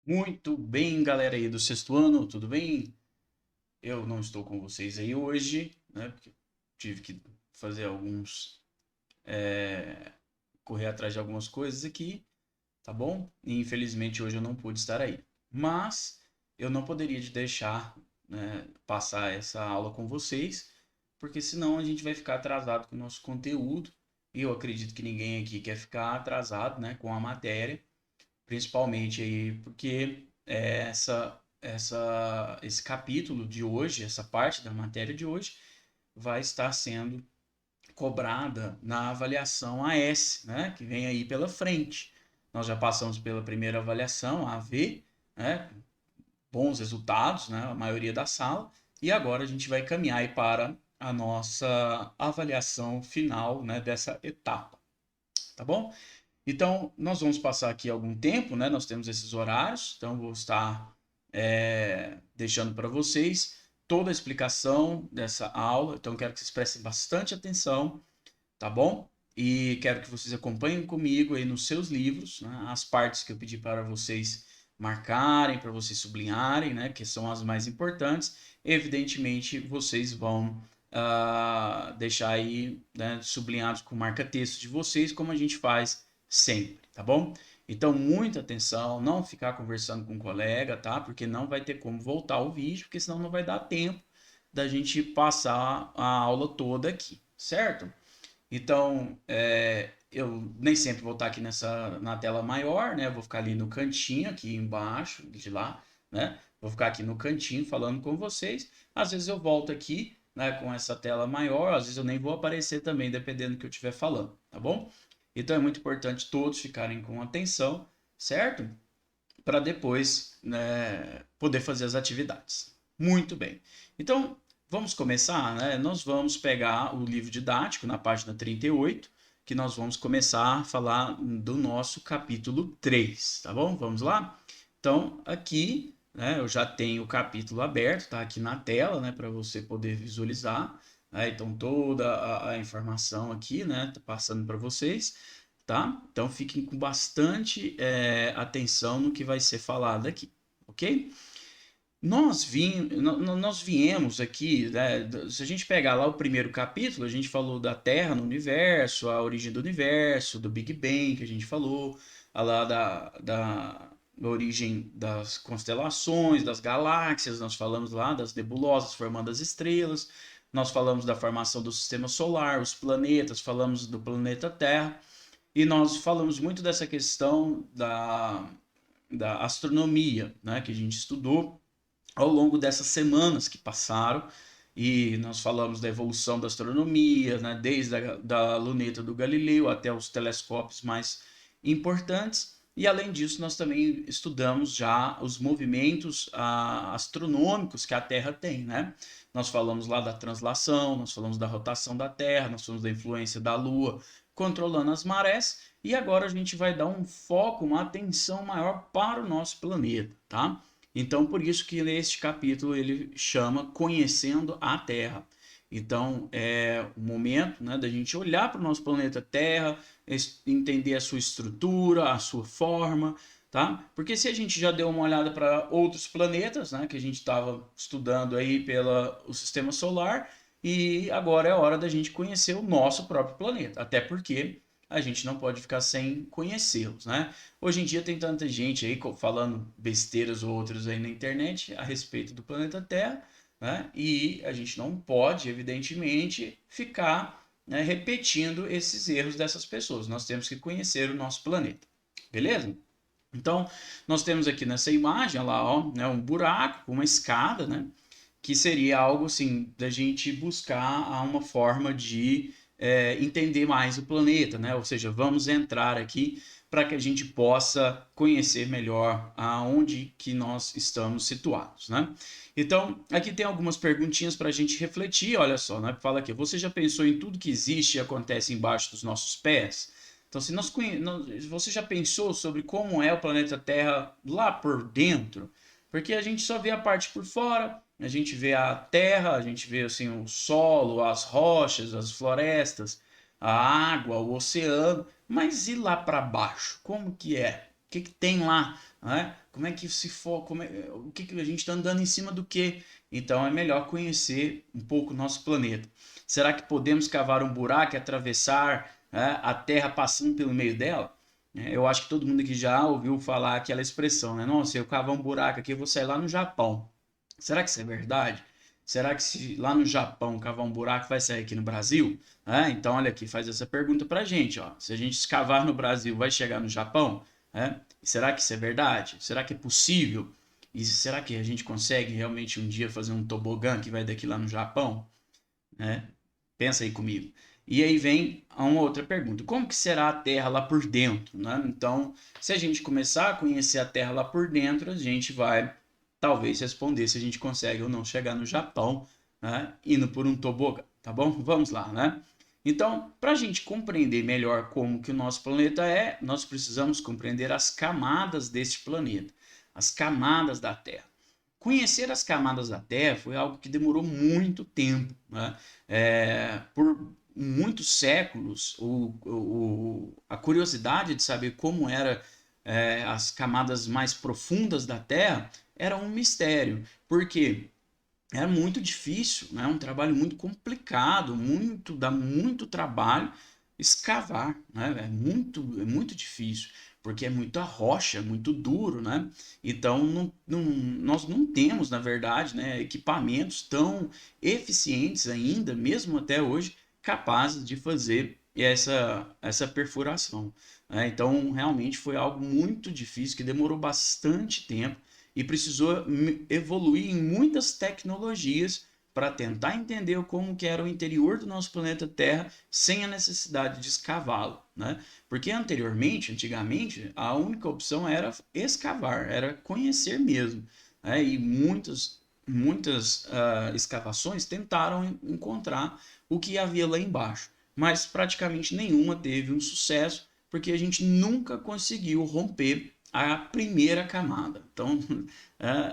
Muito bem, galera aí do sexto ano, tudo bem? Eu não estou com vocês aí hoje, né? Porque tive que fazer correr atrás de algumas coisas aqui, tá bom? E infelizmente hoje eu não pude estar aí. Mas eu não poderia deixar, né, passar essa aula com vocês, porque senão a gente vai ficar atrasado com o nosso conteúdo. E eu acredito que ninguém aqui quer ficar atrasado, né, com a matéria. Principalmente aí porque esse capítulo de hoje, essa parte da matéria de hoje, vai estar sendo cobrada na avaliação AS, né, que vem aí pela frente. Nós já passamos pela primeira avaliação, a AV, né, bons resultados, né, a maioria da sala, e agora a gente vai caminhar aí para a nossa avaliação final, né, dessa etapa, tá bom? Então, nós vamos passar aqui algum tempo, né? Nós temos esses horários, então vou estar deixando para vocês toda a explicação dessa aula. Então, quero que vocês prestem bastante atenção, tá bom? E quero que vocês acompanhem comigo aí nos seus livros, né? As partes que eu pedi para vocês marcarem, para vocês sublinharem, né? Que são as mais importantes. Evidentemente, vocês vão deixar aí, né, sublinhados com marca-texto de vocês, como a gente faz sempre, tá bom? Então, muita atenção, não ficar conversando com o colega, tá? Porque não vai ter como voltar o vídeo, porque senão não vai dar tempo da gente passar a aula toda aqui, certo? Então, eu nem sempre vou estar aqui na tela maior, né? Eu vou ficar ali no cantinho, aqui embaixo, de lá, né? Vou ficar aqui no cantinho falando com vocês. Às vezes eu volto aqui, né, com essa tela maior, às vezes eu nem vou aparecer também, dependendo do que eu estiver falando, tá bom? Então é muito importante todos ficarem com atenção, certo? Para depois, né, poder fazer as atividades. Muito bem. Então, vamos começar, né? Nós vamos pegar o livro didático na página 38, que nós vamos começar a falar do nosso capítulo 3, tá bom? Vamos lá? Então, aqui, né, eu já tenho o capítulo aberto, tá aqui na tela, né, para você poder visualizar, né? Então, toda a informação aqui, né, tá passando para vocês, tá? Então fiquem com bastante atenção no que vai ser falado aqui, ok? Nós viemos aqui, né, se a gente pegar lá o primeiro capítulo, a gente falou da Terra no universo, a origem do universo, do Big Bang que a gente falou, lá da origem das constelações, das galáxias, nós falamos lá das nebulosas formando as estrelas, nós falamos da formação do sistema solar, os planetas, falamos do planeta Terra, e nós falamos muito dessa questão da astronomia, né, que a gente estudou ao longo dessas semanas que passaram. E nós falamos da evolução da astronomia, né, desde da luneta do Galileu até os telescópios mais importantes. E além disso, nós também estudamos já os movimentos astronômicos que a Terra tem, né? Nós falamos lá da translação, nós falamos da rotação da Terra, nós falamos da influência da Lua controlando as marés, e agora a gente vai dar um foco, uma atenção maior para o nosso planeta, tá? Então, por isso que neste capítulo ele chama Conhecendo a Terra. Então, é o momento, né, da gente olhar para o nosso planeta Terra, entender a sua estrutura, a sua forma, tá? Porque se a gente já deu uma olhada para outros planetas, né, que a gente estava estudando aí pelo o sistema solar, e agora é hora da gente conhecer o nosso próprio planeta. Até porque a gente não pode ficar sem conhecê-los, né? Hoje em dia tem tanta gente aí falando besteiras ou outras aí na internet a respeito do planeta Terra, né? E a gente não pode, evidentemente, ficar, né, repetindo esses erros dessas pessoas. Nós temos que conhecer o nosso planeta, beleza? Então, nós temos aqui nessa imagem, lá, ó, né, um buraco com uma escada, né? Que seria algo assim da gente buscar uma forma de entender mais o planeta, né? Ou seja, vamos entrar aqui para que a gente possa conhecer melhor aonde que nós estamos situados, né? Então, aqui tem algumas perguntinhas para a gente refletir, olha só, né? Fala aqui, você já pensou em tudo que existe e acontece embaixo dos nossos pés? Então, se você já pensou sobre como é o planeta Terra lá por dentro? Porque a gente só vê a parte por fora, a gente vê a terra, a gente vê assim o solo, as rochas, as florestas, a água, o oceano, mas e lá para baixo? Como que é? que que tem lá, né? Como é que se for, o que que a gente está andando em cima do quê? Então é melhor conhecer um pouco o nosso planeta. Será que podemos cavar um buraco e atravessar, né, a Terra passando pelo meio dela? Eu acho que todo mundo aqui já ouviu falar aquela expressão, né? Nossa, se eu cavar um buraco aqui, eu vou sair lá no Japão. Será que isso é verdade? Será que se lá no Japão cavar um buraco, vai sair aqui no Brasil? Então, olha aqui, faz essa pergunta pra gente, ó. Se a gente escavar no Brasil, vai chegar no Japão? Será que isso é verdade? Será que é possível? E será que a gente consegue realmente um dia fazer um tobogã que vai daqui lá no Japão? Né? Pensa aí comigo. E aí vem a uma outra pergunta: como que será a Terra lá por dentro, né? Então, se a gente começar a conhecer a Terra lá por dentro, a gente vai talvez responder se a gente consegue ou não chegar no Japão, né, indo por um tobogã, tá bom? Vamos lá, né? Então, para a gente compreender melhor como que o nosso planeta é, nós precisamos compreender as camadas deste planeta, as camadas da Terra. Conhecer as camadas da Terra foi algo que demorou muito tempo, né? Por muitos séculos, a curiosidade de saber como eram as camadas mais profundas da Terra era um mistério, porque era muito difícil, né? Um trabalho muito complicado, dá muito trabalho escavar, né? É muito difícil, porque é muita rocha, é muito duro, né? Então nós não temos, na verdade, né, equipamentos tão eficientes ainda, mesmo até hoje, capazes de fazer essa perfuração, né? Então realmente foi algo muito difícil que demorou bastante tempo e precisou evoluir em muitas tecnologias para tentar entender como que era o interior do nosso planeta Terra sem a necessidade de escavá-lo, né? Porque antigamente, a única opção era escavar, era conhecer mesmo, né? E muitas escavações tentaram encontrar o que havia lá embaixo, mas praticamente nenhuma teve um sucesso, porque a gente nunca conseguiu romper a primeira camada. Então,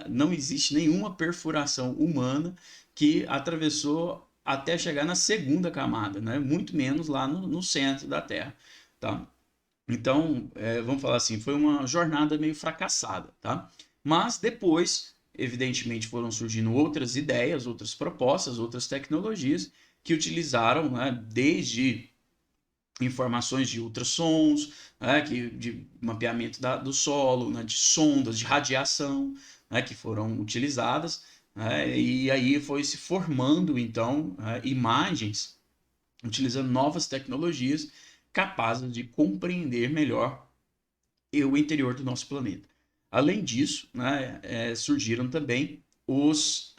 não existe nenhuma perfuração humana que atravessou até chegar na segunda camada, né? Muito menos lá no centro da Terra. Tá? Então, vamos falar assim, foi uma jornada meio fracassada. Tá? Mas depois, evidentemente, foram surgindo outras ideias, outras propostas, outras tecnologias que utilizaram, né, desde informações de ultrassons, né, de mapeamento do solo, né, de sondas de radiação, né, que foram utilizadas, né, e aí foi se formando então imagens utilizando novas tecnologias capazes de compreender melhor o interior do nosso planeta. Além disso, né, surgiram também os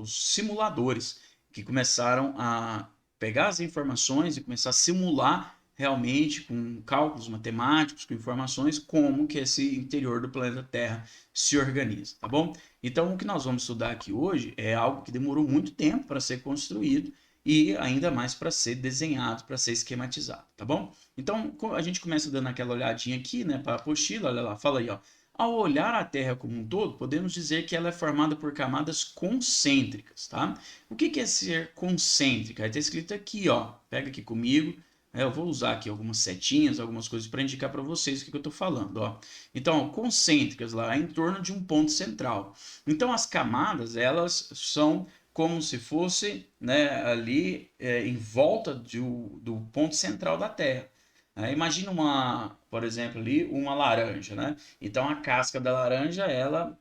simuladores, que começaram a pegar as informações e começar a simular realmente com cálculos matemáticos, com informações, como que esse interior do planeta Terra se organiza, tá bom? Então, o que nós vamos estudar aqui hoje é algo que demorou muito tempo para ser construído e ainda mais para ser desenhado, para ser esquematizado, tá bom? Então, a gente começa dando aquela olhadinha aqui, né, para a apostila, olha lá, fala aí, ó. Ao olhar a Terra como um todo, podemos dizer que ela é formada por camadas concêntricas, tá? O que que é ser concêntrica? Está escrito aqui, ó. Pega aqui comigo. Eu vou usar aqui algumas setinhas, algumas coisas para indicar para vocês o que que eu estou falando, ó. Então, concêntricas lá, em torno de um ponto central. Então, as camadas, elas são como se fosse, né, ali em volta do ponto central da Terra. Imagina por exemplo, ali uma laranja, né? Então a casca da laranja, ela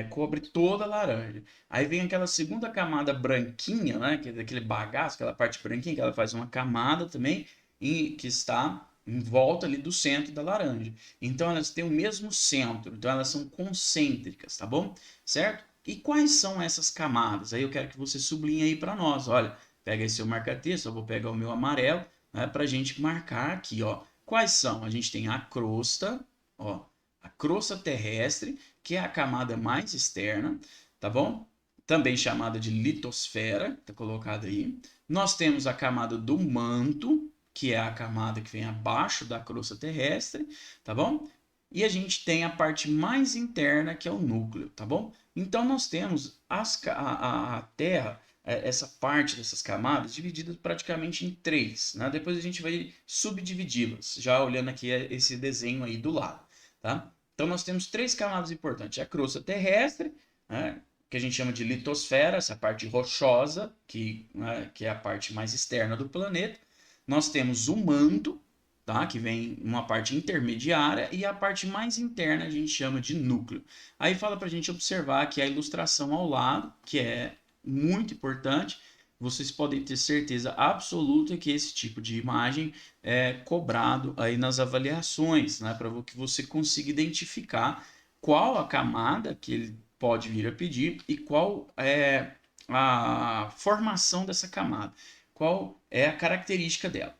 cobre toda a laranja. Aí vem aquela segunda camada branquinha, né? Que é daquele bagaço, aquela parte branquinha, que ela faz uma camada também, que está em volta ali do centro da laranja. Então elas têm o mesmo centro, então elas são concêntricas, tá bom? Certo? E quais são essas camadas? Aí eu quero que você sublinhe aí para nós. Olha, pega aí seu marca-texto, eu vou pegar o meu amarelo, né, para a gente marcar aqui, ó. Quais são? A gente tem a crosta, ó, a crosta terrestre, que é a camada mais externa, tá bom? Também chamada de litosfera, tá colocado aí. Nós temos a camada do manto, que é a camada que vem abaixo da crosta terrestre, tá bom? E a gente tem a parte mais interna, que é o núcleo, tá bom? Então nós temos a Terra, essa parte dessas camadas, divididas praticamente em três, né? Depois a gente vai subdividi-las, já olhando aqui esse desenho aí do lado, tá? Então nós temos três camadas importantes: a crosta terrestre, né, que a gente chama de litosfera, essa parte rochosa, né, que é a parte mais externa do planeta. Nós temos o manto, tá, que vem uma parte intermediária, e a parte mais interna a gente chama de núcleo. Aí fala para a gente observar aqui a ilustração ao lado, que é muito importante. Vocês podem ter certeza absoluta que esse tipo de imagem é cobrado aí nas avaliações, né, para que você consiga identificar qual a camada que ele pode vir a pedir e qual é a formação dessa camada, qual é a característica dela.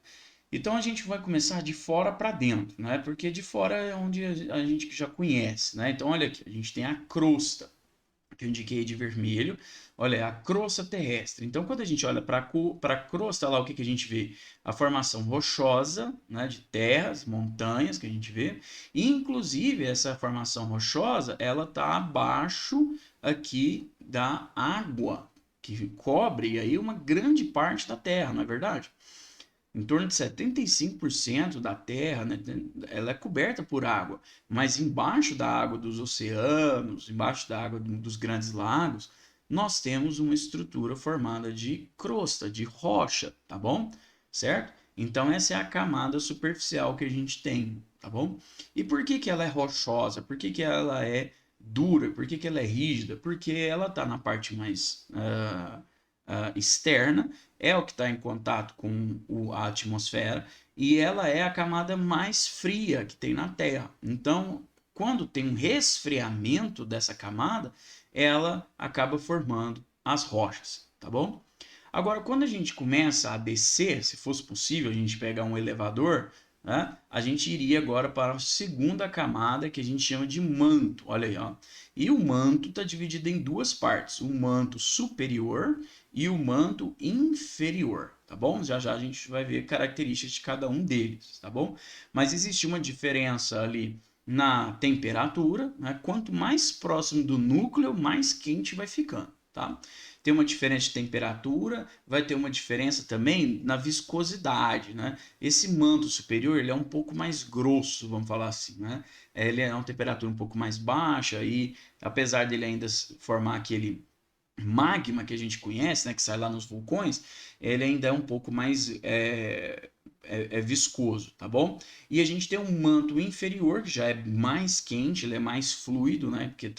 Então a gente vai começar de fora para dentro, né? Porque de fora é onde a gente já conhece, né? Então olha aqui, a gente tem a crosta, que eu indiquei de vermelho. Olha, é a crosta terrestre. Então, quando a gente olha para a crosta lá, o que, que a gente vê? A formação rochosa, né, de terras, montanhas que a gente vê. E, inclusive, essa formação rochosa, ela está abaixo aqui da água, que cobre aí uma grande parte da Terra, não é verdade? Em torno de 75% da Terra, né, ela é coberta por água, mas embaixo da água dos oceanos, embaixo da água dos grandes lagos, nós temos uma estrutura formada de crosta, de rocha, tá bom? Certo? Então essa é a camada superficial que a gente tem, tá bom? E por que que ela é rochosa? Por que que ela é dura? Por que que ela é rígida? Porque ela está na parte mais externa, é o que está em contato com a atmosfera, e ela é a camada mais fria que tem na Terra. Então, quando tem um resfriamento dessa camada, ela acaba formando as rochas, tá bom? Agora, quando a gente começa a descer, se fosse possível a gente pegar um elevador, né, a gente iria agora para a segunda camada, que a gente chama de manto. Olha aí, ó. E o manto está dividido em duas partes: o manto superior e o manto inferior, tá bom? Já já a gente vai ver características de cada um deles, tá bom? Mas existe uma diferença ali na temperatura, né? Quanto mais próximo do núcleo, mais quente vai ficando, tá? Tem uma diferença de temperatura, vai ter uma diferença também na viscosidade, né? Esse manto superior, ele é um pouco mais grosso, vamos falar assim, né? Ele é uma temperatura um pouco mais baixa e apesar dele ainda formar aquele magma que a gente conhece, né, que sai lá nos vulcões, ele ainda é um pouco mais viscoso, tá bom? E a gente tem um manto inferior que já é mais quente, ele é mais fluido, né? Porque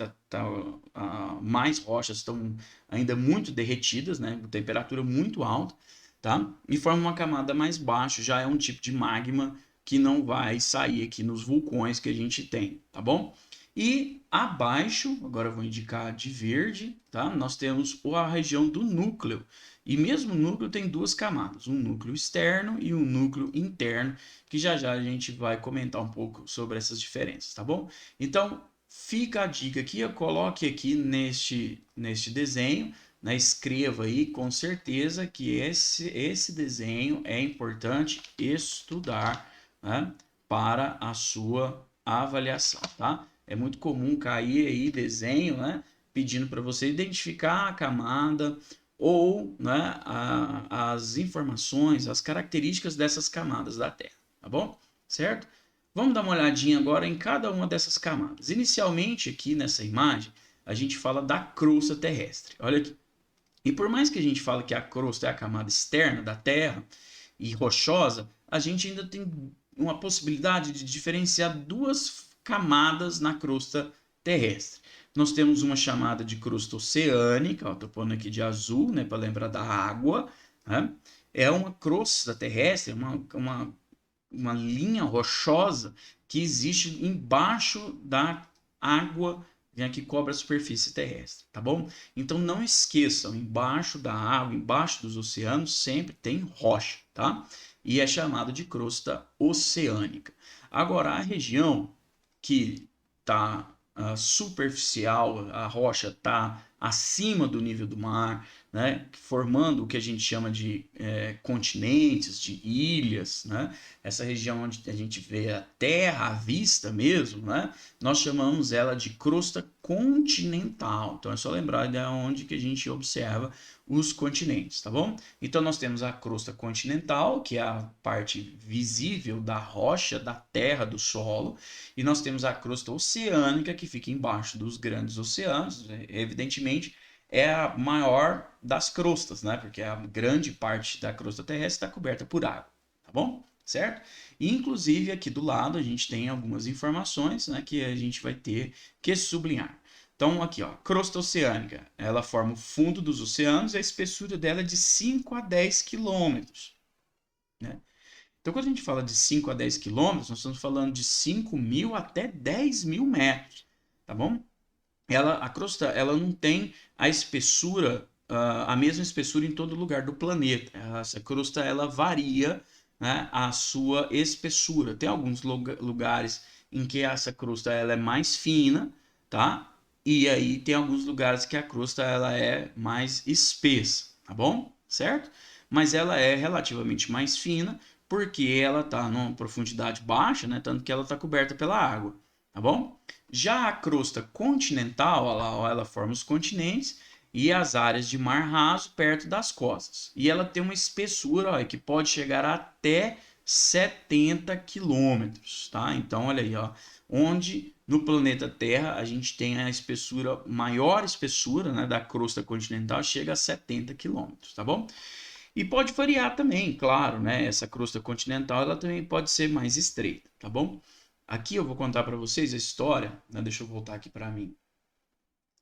mais rochas estão ainda muito derretidas, né? Com temperatura muito alta, tá? E forma uma camada mais baixa, já é um tipo de magma que não vai sair aqui nos vulcões que a gente tem, tá bom? E abaixo, agora eu vou indicar de verde, tá? Nós temos a região do núcleo. E mesmo o núcleo tem duas camadas, um núcleo externo e um núcleo interno, que já já a gente vai comentar um pouco sobre essas diferenças, tá bom? Então, fica a dica aqui, eu coloque aqui neste desenho, né? Escreva aí com certeza que esse desenho é importante estudar, né? Para a sua avaliação, tá? É muito comum cair aí desenho, né? Pedindo para você identificar a camada ou, né, as informações, as características dessas camadas da Terra, tá bom? Certo? Vamos dar uma olhadinha agora em cada uma dessas camadas. Inicialmente, aqui nessa imagem, a gente fala da crosta terrestre. Olha aqui. E por mais que a gente fale que a crosta é a camada externa da Terra e rochosa, a gente ainda tem uma possibilidade de diferenciar duas camadas na crosta terrestre. Nós temos uma chamada de crosta oceânica, estou pondo aqui de azul, né, para lembrar da água, né? É uma crosta terrestre, uma linha rochosa que existe embaixo da água, né, que cobre a superfície terrestre, tá bom? Então não esqueçam, embaixo da água, embaixo dos oceanos, sempre tem rocha, tá? E é chamado de crosta oceânica. Agora, a região que está superficial, a rocha está acima do nível do mar, né, formando o que a gente chama de continentes, de ilhas, né, essa região onde a gente vê a terra à vista mesmo, né, nós chamamos ela de crosta continental. Então é só lembrar de onde que a gente observa os continentes, tá bom? Então nós temos a crosta continental, que é a parte visível da rocha, da terra, do solo, e nós temos a crosta oceânica, que fica embaixo dos grandes oceanos, evidentemente é a maior das crostas, né? Porque a grande parte da crosta terrestre está coberta por água, tá bom? Certo? E, inclusive aqui do lado a gente tem algumas informações, né, que a gente vai ter que sublinhar. Então, aqui, ó, crosta oceânica, ela forma o fundo dos oceanos e a espessura dela é de 5 a 10 quilômetros, né? Então, quando a gente fala de 5 a 10 quilômetros, nós estamos falando de 5.000 até 10.000 metros, tá bom? A crosta, ela não tem a espessura, a mesma espessura em todo lugar do planeta. Essa crosta, ela varia, né, a sua espessura. Tem alguns lugares em que essa crosta ela é mais fina, tá? E aí tem alguns lugares que a crosta ela é mais espessa, tá bom? Certo? Mas ela é relativamente mais fina porque ela está numa profundidade baixa, né? Tanto que ela está coberta pela água, tá bom? Já a crosta continental, ela forma os continentes e as áreas de mar raso perto das costas. E ela tem uma espessura, ó, que pode chegar até 70 quilômetros, tá? Então, olha aí, ó, onde no planeta Terra a gente tem a espessura, maior espessura, né, da crosta continental, chega a 70 quilômetros, tá bom? E pode variar também, claro, né? Essa crosta continental ela também pode ser mais estreita, tá bom? Aqui eu vou contar para vocês a história, né? Deixa eu voltar aqui para mim,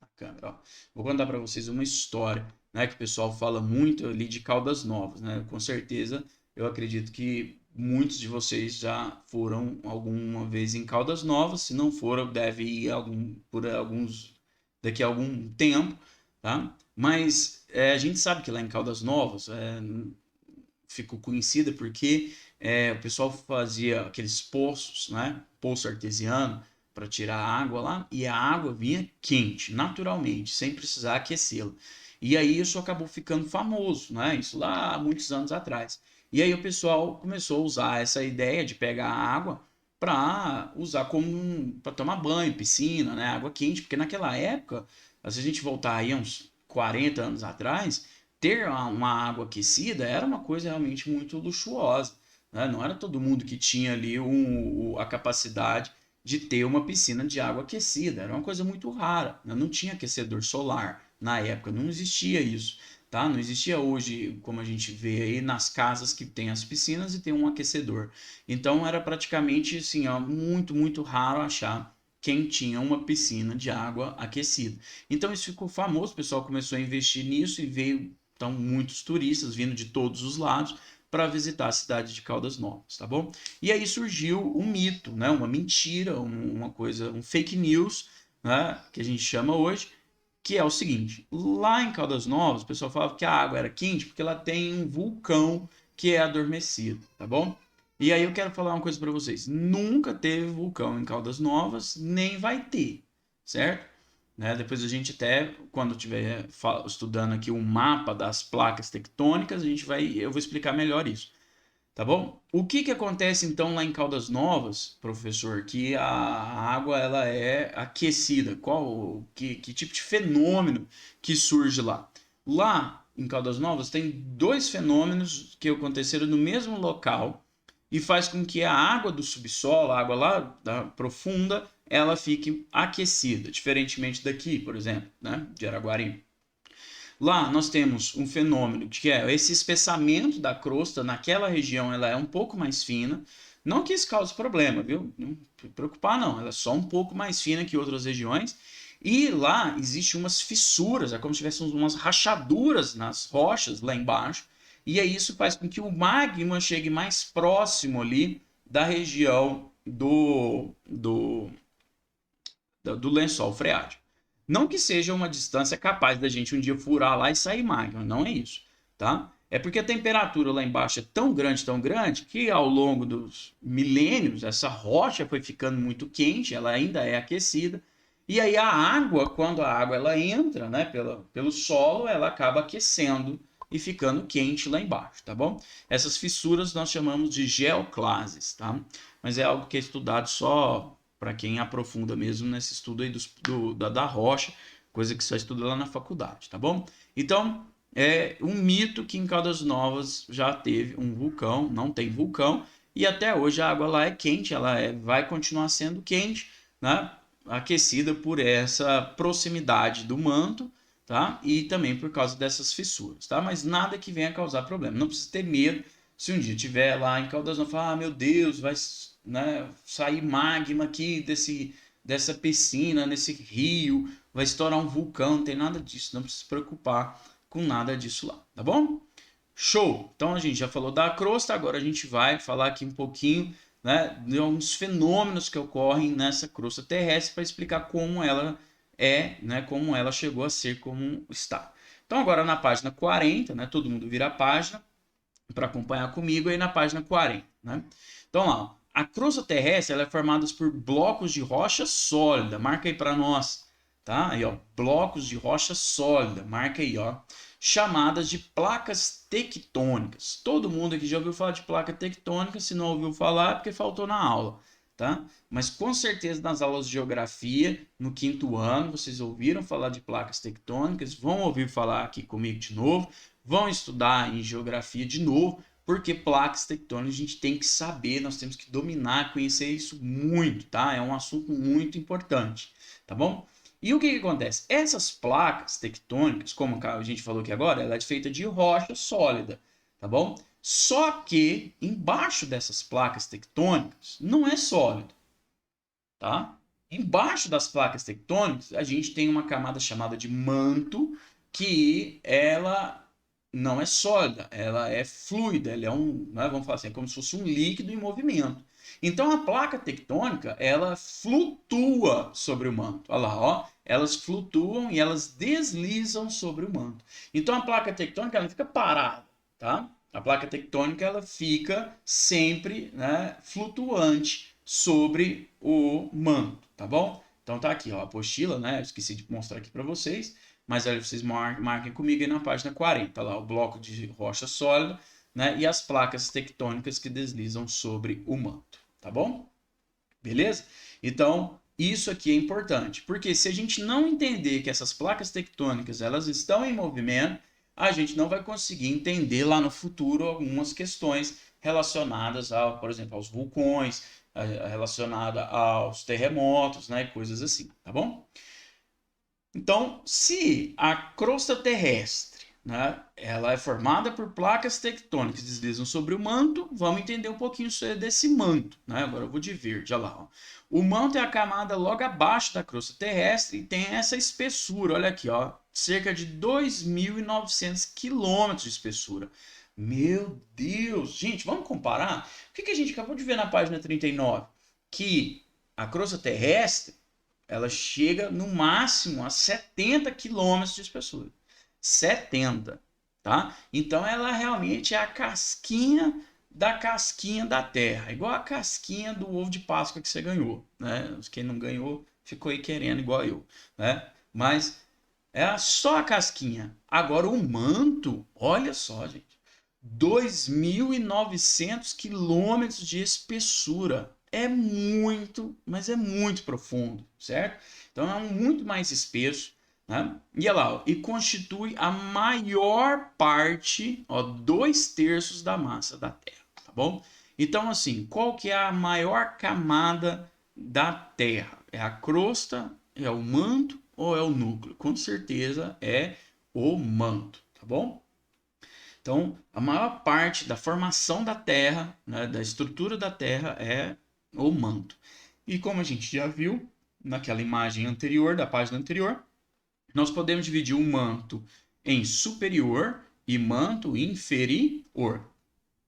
a câmera, ó. Vou contar para vocês uma história, né? Que o pessoal fala muito ali de Caldas Novas, né? Com certeza, eu acredito que muitos de vocês já foram alguma vez em Caldas Novas. Se não foram, deve ir por alguns daqui a algum tempo, tá? Mas a gente sabe que lá em Caldas Novas ficou conhecida porque o pessoal fazia aqueles poços, né? Poço artesiano para tirar a água lá e a água vinha quente, naturalmente, sem precisar aquecê-la. E aí isso acabou ficando famoso, né? Isso lá há muitos anos atrás. E aí o pessoal começou a usar essa ideia de pegar a água para usar como para tomar banho, piscina, né? Água quente, porque naquela época, se a gente voltar aí uns 40 anos atrás, ter uma água aquecida era uma coisa realmente muito luxuosa, né? Não era todo mundo que tinha ali a capacidade de ter uma piscina de água aquecida, era uma coisa muito rara, né? Não tinha aquecedor solar na época, não existia isso, tá? Não existia hoje, como a gente vê aí nas casas que tem as piscinas e tem um aquecedor. Então era praticamente assim, ó, muito raro achar quem tinha uma piscina de água aquecida. Então isso ficou famoso, o pessoal começou a investir nisso e veio então muitos turistas vindo de todos os lados para visitar a cidade de Caldas Novas, tá bom? E aí surgiu um mito, né? Uma mentira, uma coisa, um fake news, né? Que a gente chama hoje, que é o seguinte: lá em Caldas Novas, o pessoal falava que a água era quente porque ela tem um vulcão que é adormecido, tá bom? E aí eu quero falar uma coisa para vocês: nunca teve vulcão em Caldas Novas, nem vai ter, certo? Né? Depois a gente até, quando estiver estudando aqui um mapa das placas tectônicas, eu vou explicar melhor isso, tá bom? O que que acontece então lá em Caldas Novas, professor, que a água ela é aquecida? Que tipo de fenômeno que surge lá? Lá em Caldas Novas tem dois fenômenos que aconteceram no mesmo local e faz com que a água do subsolo, a água lá da profunda, ela fique aquecida, diferentemente daqui, por exemplo, né, de Araguari. Lá nós temos um fenômeno que é esse espessamento da crosta naquela região, ela é um pouco mais fina. Não que isso cause problema, viu? Não se preocupar não, ela é só um pouco mais fina que outras regiões. E lá existem umas fissuras, é como se tivessem umas rachaduras nas rochas lá embaixo. E aí isso faz com que o magma chegue mais próximo ali da região do lençol freático. Não que seja uma distância capaz da gente um dia furar lá e sair magma, não é isso, tá? É porque a temperatura lá embaixo é tão grande, que ao longo dos milênios essa rocha foi ficando muito quente, ela ainda é aquecida, E aí a água, quando a água ela entra, né, pelo solo, ela acaba aquecendo e ficando quente lá embaixo, tá bom? Essas fissuras nós chamamos de geoclases, tá? Mas é algo que é estudado só para quem aprofunda mesmo nesse estudo aí da rocha, coisa que só estuda lá na faculdade, tá bom? Então, é um mito que em Caldas Novas já teve um vulcão, não tem vulcão, e até hoje a água lá é quente, vai continuar sendo quente, né? Aquecida por essa proximidade do manto, tá? E também por causa dessas fissuras, tá? Mas nada que venha causar problema. Não precisa ter medo se um dia tiver lá em Caldas Novas, falar, ah, meu Deus, vai, né, sair magma aqui dessa piscina, nesse rio, vai estourar um vulcão, não tem nada disso, não precisa se preocupar com nada disso lá, tá bom? Show! Então a gente já falou da crosta, agora a gente vai falar aqui um pouquinho, né, de alguns fenômenos que ocorrem nessa crosta terrestre para explicar como ela é, né, como ela chegou a ser como está. Então agora na página 40, né, todo mundo vira a página para acompanhar comigo aí na página 40, né? Então lá, a crosta terrestre ela é formada por blocos de rocha sólida, marca aí para nós, tá? Aí ó, blocos de rocha sólida, marca aí ó, chamadas de placas tectônicas. Todo mundo aqui já ouviu falar de placa tectônica, se não ouviu falar é porque faltou na aula, tá? Mas com certeza nas aulas de geografia, no quinto ano, vocês ouviram falar de placas tectônicas, vão ouvir falar aqui comigo de novo, vão estudar em geografia de novo, porque placas tectônicas a gente tem que saber, nós temos que dominar, conhecer isso muito, tá? É um assunto muito importante, tá bom? E o que acontece? Essas placas tectônicas, como a gente falou aqui agora, ela é feita de rocha sólida, tá bom? Só que embaixo dessas placas tectônicas não é sólido, tá? Embaixo das placas tectônicas a gente tem uma camada chamada de manto, que ela não é sólida, ela é fluida, ela é né, vamos falar assim, é como se fosse um líquido em movimento. Então a placa tectônica, ela flutua sobre o manto. Olha lá, ó, elas flutuam e elas deslizam sobre o manto. Então a placa tectônica ela fica parada, tá? A placa tectônica ela fica sempre, né, flutuante sobre o manto, tá bom? Então tá aqui, ó, a apostila, né? Eu esqueci de mostrar aqui para vocês, mas aí vocês marquem comigo aí na página 40, lá o bloco de rocha sólida, né? E as placas tectônicas que deslizam sobre o manto, tá bom? Beleza? Então, isso aqui é importante, porque se a gente não entender que essas placas tectônicas elas estão em movimento, a gente não vai conseguir entender lá no futuro algumas questões relacionadas, por exemplo, aos vulcões, relacionada aos terremotos, né, coisas assim, tá bom? Então, se a crosta terrestre, né, ela é formada por placas tectônicas que deslizam sobre o manto, vamos entender um pouquinho desse manto, né? Agora eu vou de verde, olha lá. Ó. O manto é a camada logo abaixo da crosta terrestre e tem essa espessura, olha aqui, ó, cerca de 2.900 quilômetros de espessura. Meu Deus! Gente, vamos comparar? O que a gente acabou de ver na página 39? Que a crosta terrestre ela chega no máximo a 70 quilômetros de espessura. 70, tá? Então ela realmente é a casquinha da Terra, igual a casquinha do ovo de Páscoa que você ganhou, né? Quem não ganhou ficou aí querendo igual eu, né? Mas é só a casquinha. Agora o manto, olha só, gente. 2.900 quilômetros de espessura. É muito, mas é muito profundo, certo? Então é muito mais espesso, né? E olha lá, ó, e constitui a maior parte, ó, 2/3 da massa da Terra, tá bom? Então, assim, qual que é a maior camada da Terra? É a crosta, é o manto ou é o núcleo? Com certeza é o manto, tá bom? Então, a maior parte da formação da Terra, né, da estrutura da Terra, é o manto. E como a gente já viu naquela imagem anterior, da página anterior, nós podemos dividir o manto em superior e manto inferior,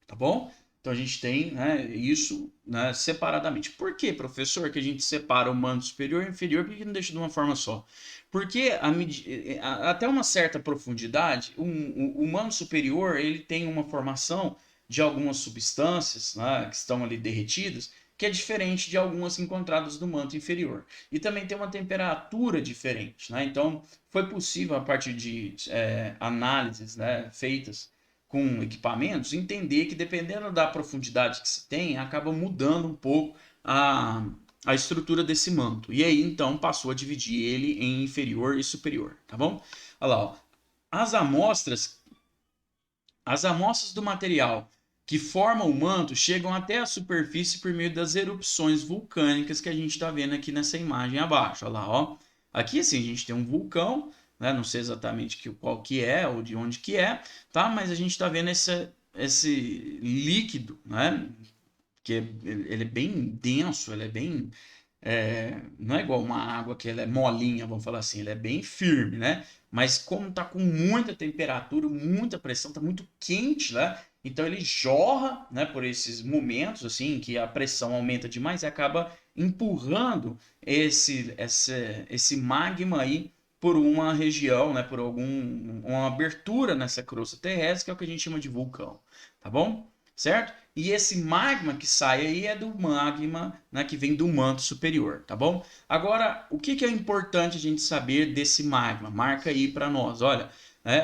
tá bom? Então a gente tem, né, isso, né, separadamente. Por que, professor, que a gente separa o manto superior e inferior? Por que não deixa de uma forma só? Porque até uma certa profundidade, o manto superior ele tem uma formação de algumas substâncias, né, que estão ali derretidas, que é diferente de algumas encontradas no manto inferior. E também tem uma temperatura diferente, né? Então, foi possível, a partir de análises, né, feitas com equipamentos, entender que dependendo da profundidade que se tem, acaba mudando um pouco a estrutura desse manto. E aí, então, passou a dividir ele em inferior e superior, tá bom? Olha lá, ó. As amostras as amostras do material que formam o manto chegam até a superfície por meio das erupções vulcânicas que a gente está vendo aqui nessa imagem abaixo. Olha lá, ó. Aqui sim a gente tem um vulcão, né? Não sei exatamente qual que é ou de onde que é, tá? Mas a gente está vendo esse líquido, né? Que ele é bem denso, ele é bem não é igual uma água que ela é molinha, vamos falar assim, ela é bem firme, né? Mas como tá com muita temperatura, muita pressão, tá muito quente, né? Então ele jorra, né, por esses momentos assim que a pressão aumenta demais e acaba empurrando esse magma aí por uma região, né, por uma abertura nessa crosta terrestre, que é o que a gente chama de vulcão, tá bom? Certo? E esse magma que sai aí é do magma, né, que vem do manto superior, tá bom? Agora, o que é importante a gente saber desse magma? Marca aí para nós, olha,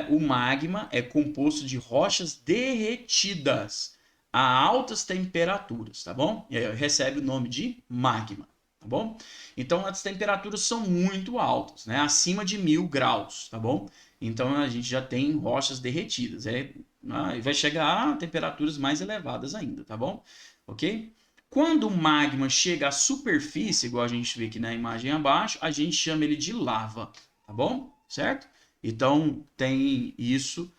o magma é composto de rochas derretidas a altas temperaturas, tá bom? E aí recebe o nome de magma, tá bom? Então as temperaturas são muito altas, né? Acima de 1000 graus, tá bom? Então a gente já tem rochas derretidas. E vai chegar a temperaturas mais elevadas ainda, tá bom? Ok? Quando o magma chega à superfície, igual a gente vê aqui na imagem abaixo, a gente chama ele de lava, tá bom? Certo? Então tem isso,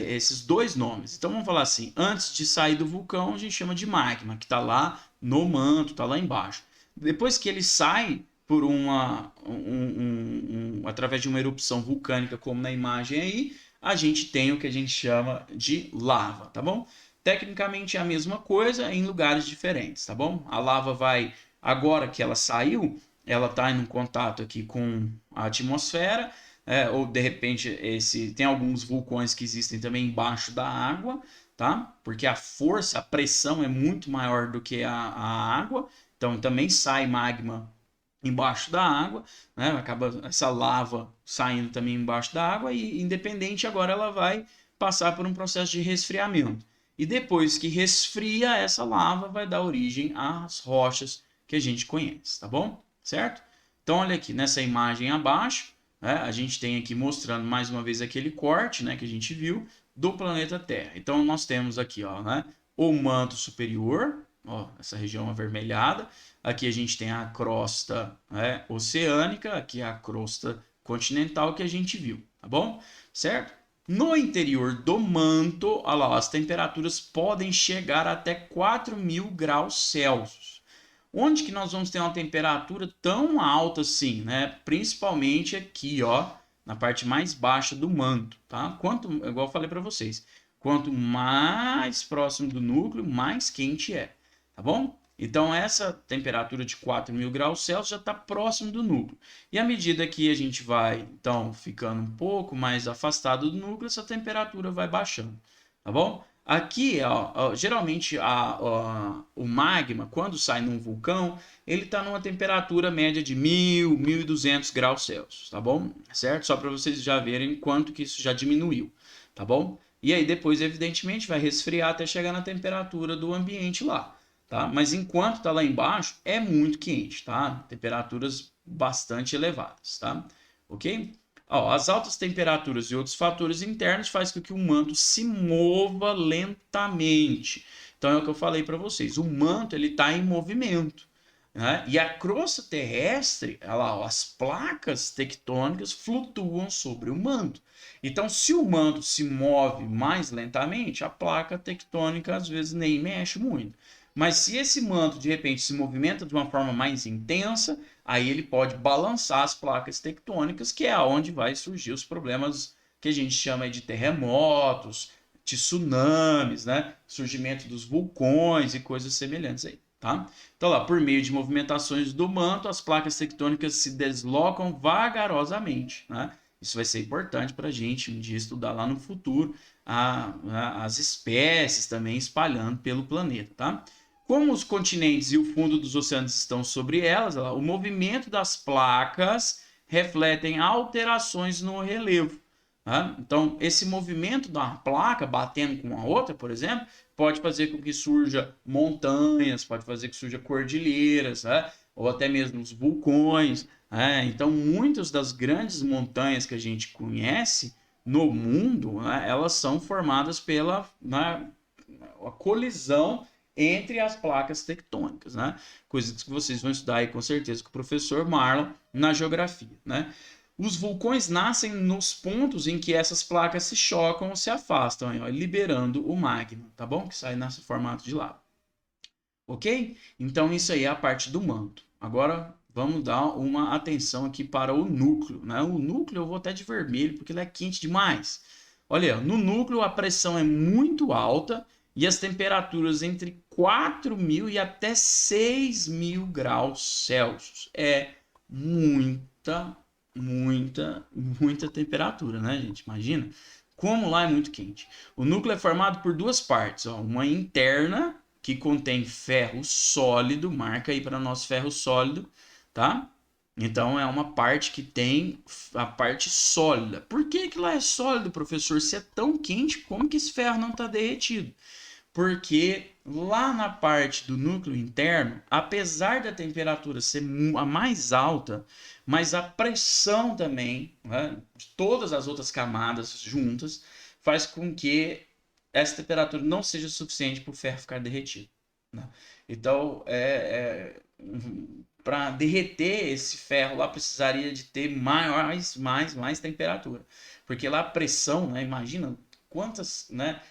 esses dois nomes. Então vamos falar assim: antes de sair do vulcão, a gente chama de magma, que está lá no manto, está lá embaixo. Depois que ele sai por através de uma erupção vulcânica, como na imagem aí, a gente tem o que a gente chama de lava, tá bom? Tecnicamente é a mesma coisa em lugares diferentes, tá bom? A lava vai, agora que ela saiu, ela está em contato aqui com a atmosfera, ou de repente tem alguns vulcões que existem também embaixo da água, tá? Porque a força, a pressão é muito maior do que a água, então também sai magma embaixo da água, né? Acaba essa lava saindo também embaixo da água e independente agora ela vai passar por um processo de resfriamento. E depois que resfria essa lava vai dar origem às rochas que a gente conhece, tá bom? Certo? Então olha aqui nessa imagem abaixo, né? A gente tem aqui mostrando mais uma vez aquele corte, né, que a gente viu do planeta Terra. Então nós temos aqui, ó, né, o manto superior, ó, essa região avermelhada. Aqui a gente tem a crosta, né, oceânica, aqui a crosta continental que a gente viu, tá bom? Certo? No interior do manto, olha lá, as temperaturas podem chegar até 4000 graus Celsius. Onde que nós vamos ter uma temperatura tão alta assim, né? Principalmente aqui, ó, na parte mais baixa do manto, tá? Igual eu falei para vocês, quanto mais próximo do núcleo, mais quente é, tá bom? Então, essa temperatura de 4000 graus Celsius já está próximo do núcleo. E à medida que a gente vai, então, ficando um pouco mais afastado do núcleo, essa temperatura vai baixando, tá bom? Aqui, ó, geralmente, o magma, quando sai num vulcão, ele está numa temperatura média de 1200 graus Celsius, tá bom? Certo? Só para vocês já verem quanto que isso já diminuiu, tá bom? E aí depois, evidentemente, vai resfriar até chegar na temperatura do ambiente lá. Tá? Mas enquanto está lá embaixo, é muito quente, tá? Temperaturas bastante elevadas, tá? Ok? Ó, as altas temperaturas e outros fatores internos fazem com que o manto se mova lentamente. Então é o que eu falei para vocês. O manto ele está em movimento, né? E a crosta terrestre, lá, as placas tectônicas flutuam sobre o manto. Então, se o manto se move mais lentamente, a placa tectônica às vezes nem mexe muito. Mas se esse manto de repente se movimenta de uma forma mais intensa, aí ele pode balançar as placas tectônicas, que é aonde vai surgir os problemas que a gente chama de terremotos, de tsunamis, né? Surgimento dos vulcões e coisas semelhantes aí, tá? Então lá, por meio de movimentações do manto, as placas tectônicas se deslocam vagarosamente, né? Isso vai ser importante para a gente um dia estudar lá no futuro as espécies também espalhando pelo planeta, tá? Como os continentes e o fundo dos oceanos estão sobre elas, o movimento das placas refletem alterações no relevo. Tá? Então, esse movimento da placa batendo com a outra, por exemplo, pode fazer com que surja montanhas, pode fazer que surja cordilheiras, tá? Ou até mesmo os vulcões. Tá? Então, muitas das grandes montanhas que a gente conhece no mundo, né, elas são formadas pela a colisão entre as placas tectônicas, né? Coisas que vocês vão estudar aí com certeza com o professor Marlon na geografia, né? Os vulcões nascem nos pontos em que essas placas se chocam ou se afastam, ó, liberando o magma, tá bom? Que sai nesse formato de lava. Ok? Então isso aí é a parte do manto. Agora vamos dar uma atenção aqui para o núcleo, né? O núcleo eu vou até de vermelho porque ele é quente demais. Olha, no núcleo a pressão é muito alta e as temperaturas entre 4.000 e até 6.000 graus Celsius. É muita, muita temperatura, né, gente? Imagina como lá é muito quente. O núcleo é formado por duas partes, ó, uma interna que contém ferro sólido, marca aí para nós ferro sólido, tá? Então é uma parte que tem a parte sólida. Por que que lá é sólido, professor? Se é tão quente, como que esse ferro não está derretido? Porque lá na parte do núcleo interno, apesar da temperatura ser a mais alta, mas a pressão também, né, de todas as outras camadas juntas, faz com que essa temperatura não seja suficiente para o ferro ficar derretido. Né? Então, para derreter esse ferro lá precisaria de ter mais temperatura. Porque lá a pressão, né, imagina quantas, né,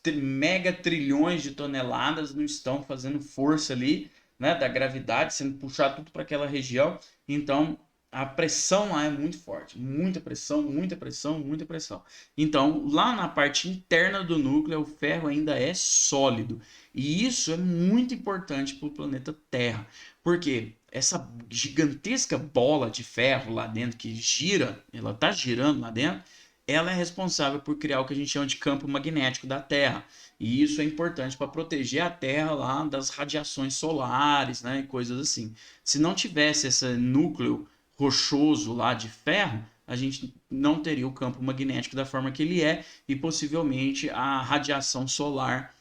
mega trilhões de toneladas não estão fazendo força ali, né, da gravidade, sendo puxado tudo para aquela região. Então, a pressão lá é muito forte, muita pressão, muita pressão, muita pressão. Então, lá na parte interna do núcleo, o ferro ainda é sólido. E isso é muito importante para o planeta Terra, porque essa gigantesca bola de ferro lá dentro que gira, ela está girando lá dentro, ela é responsável por criar o que a gente chama de campo magnético da Terra. E isso é importante para proteger a Terra lá das radiações solares, né, e coisas assim. Se não tivesse esse núcleo rochoso lá de ferro, a gente não teria o campo magnético da forma que ele é e possivelmente a radiação solar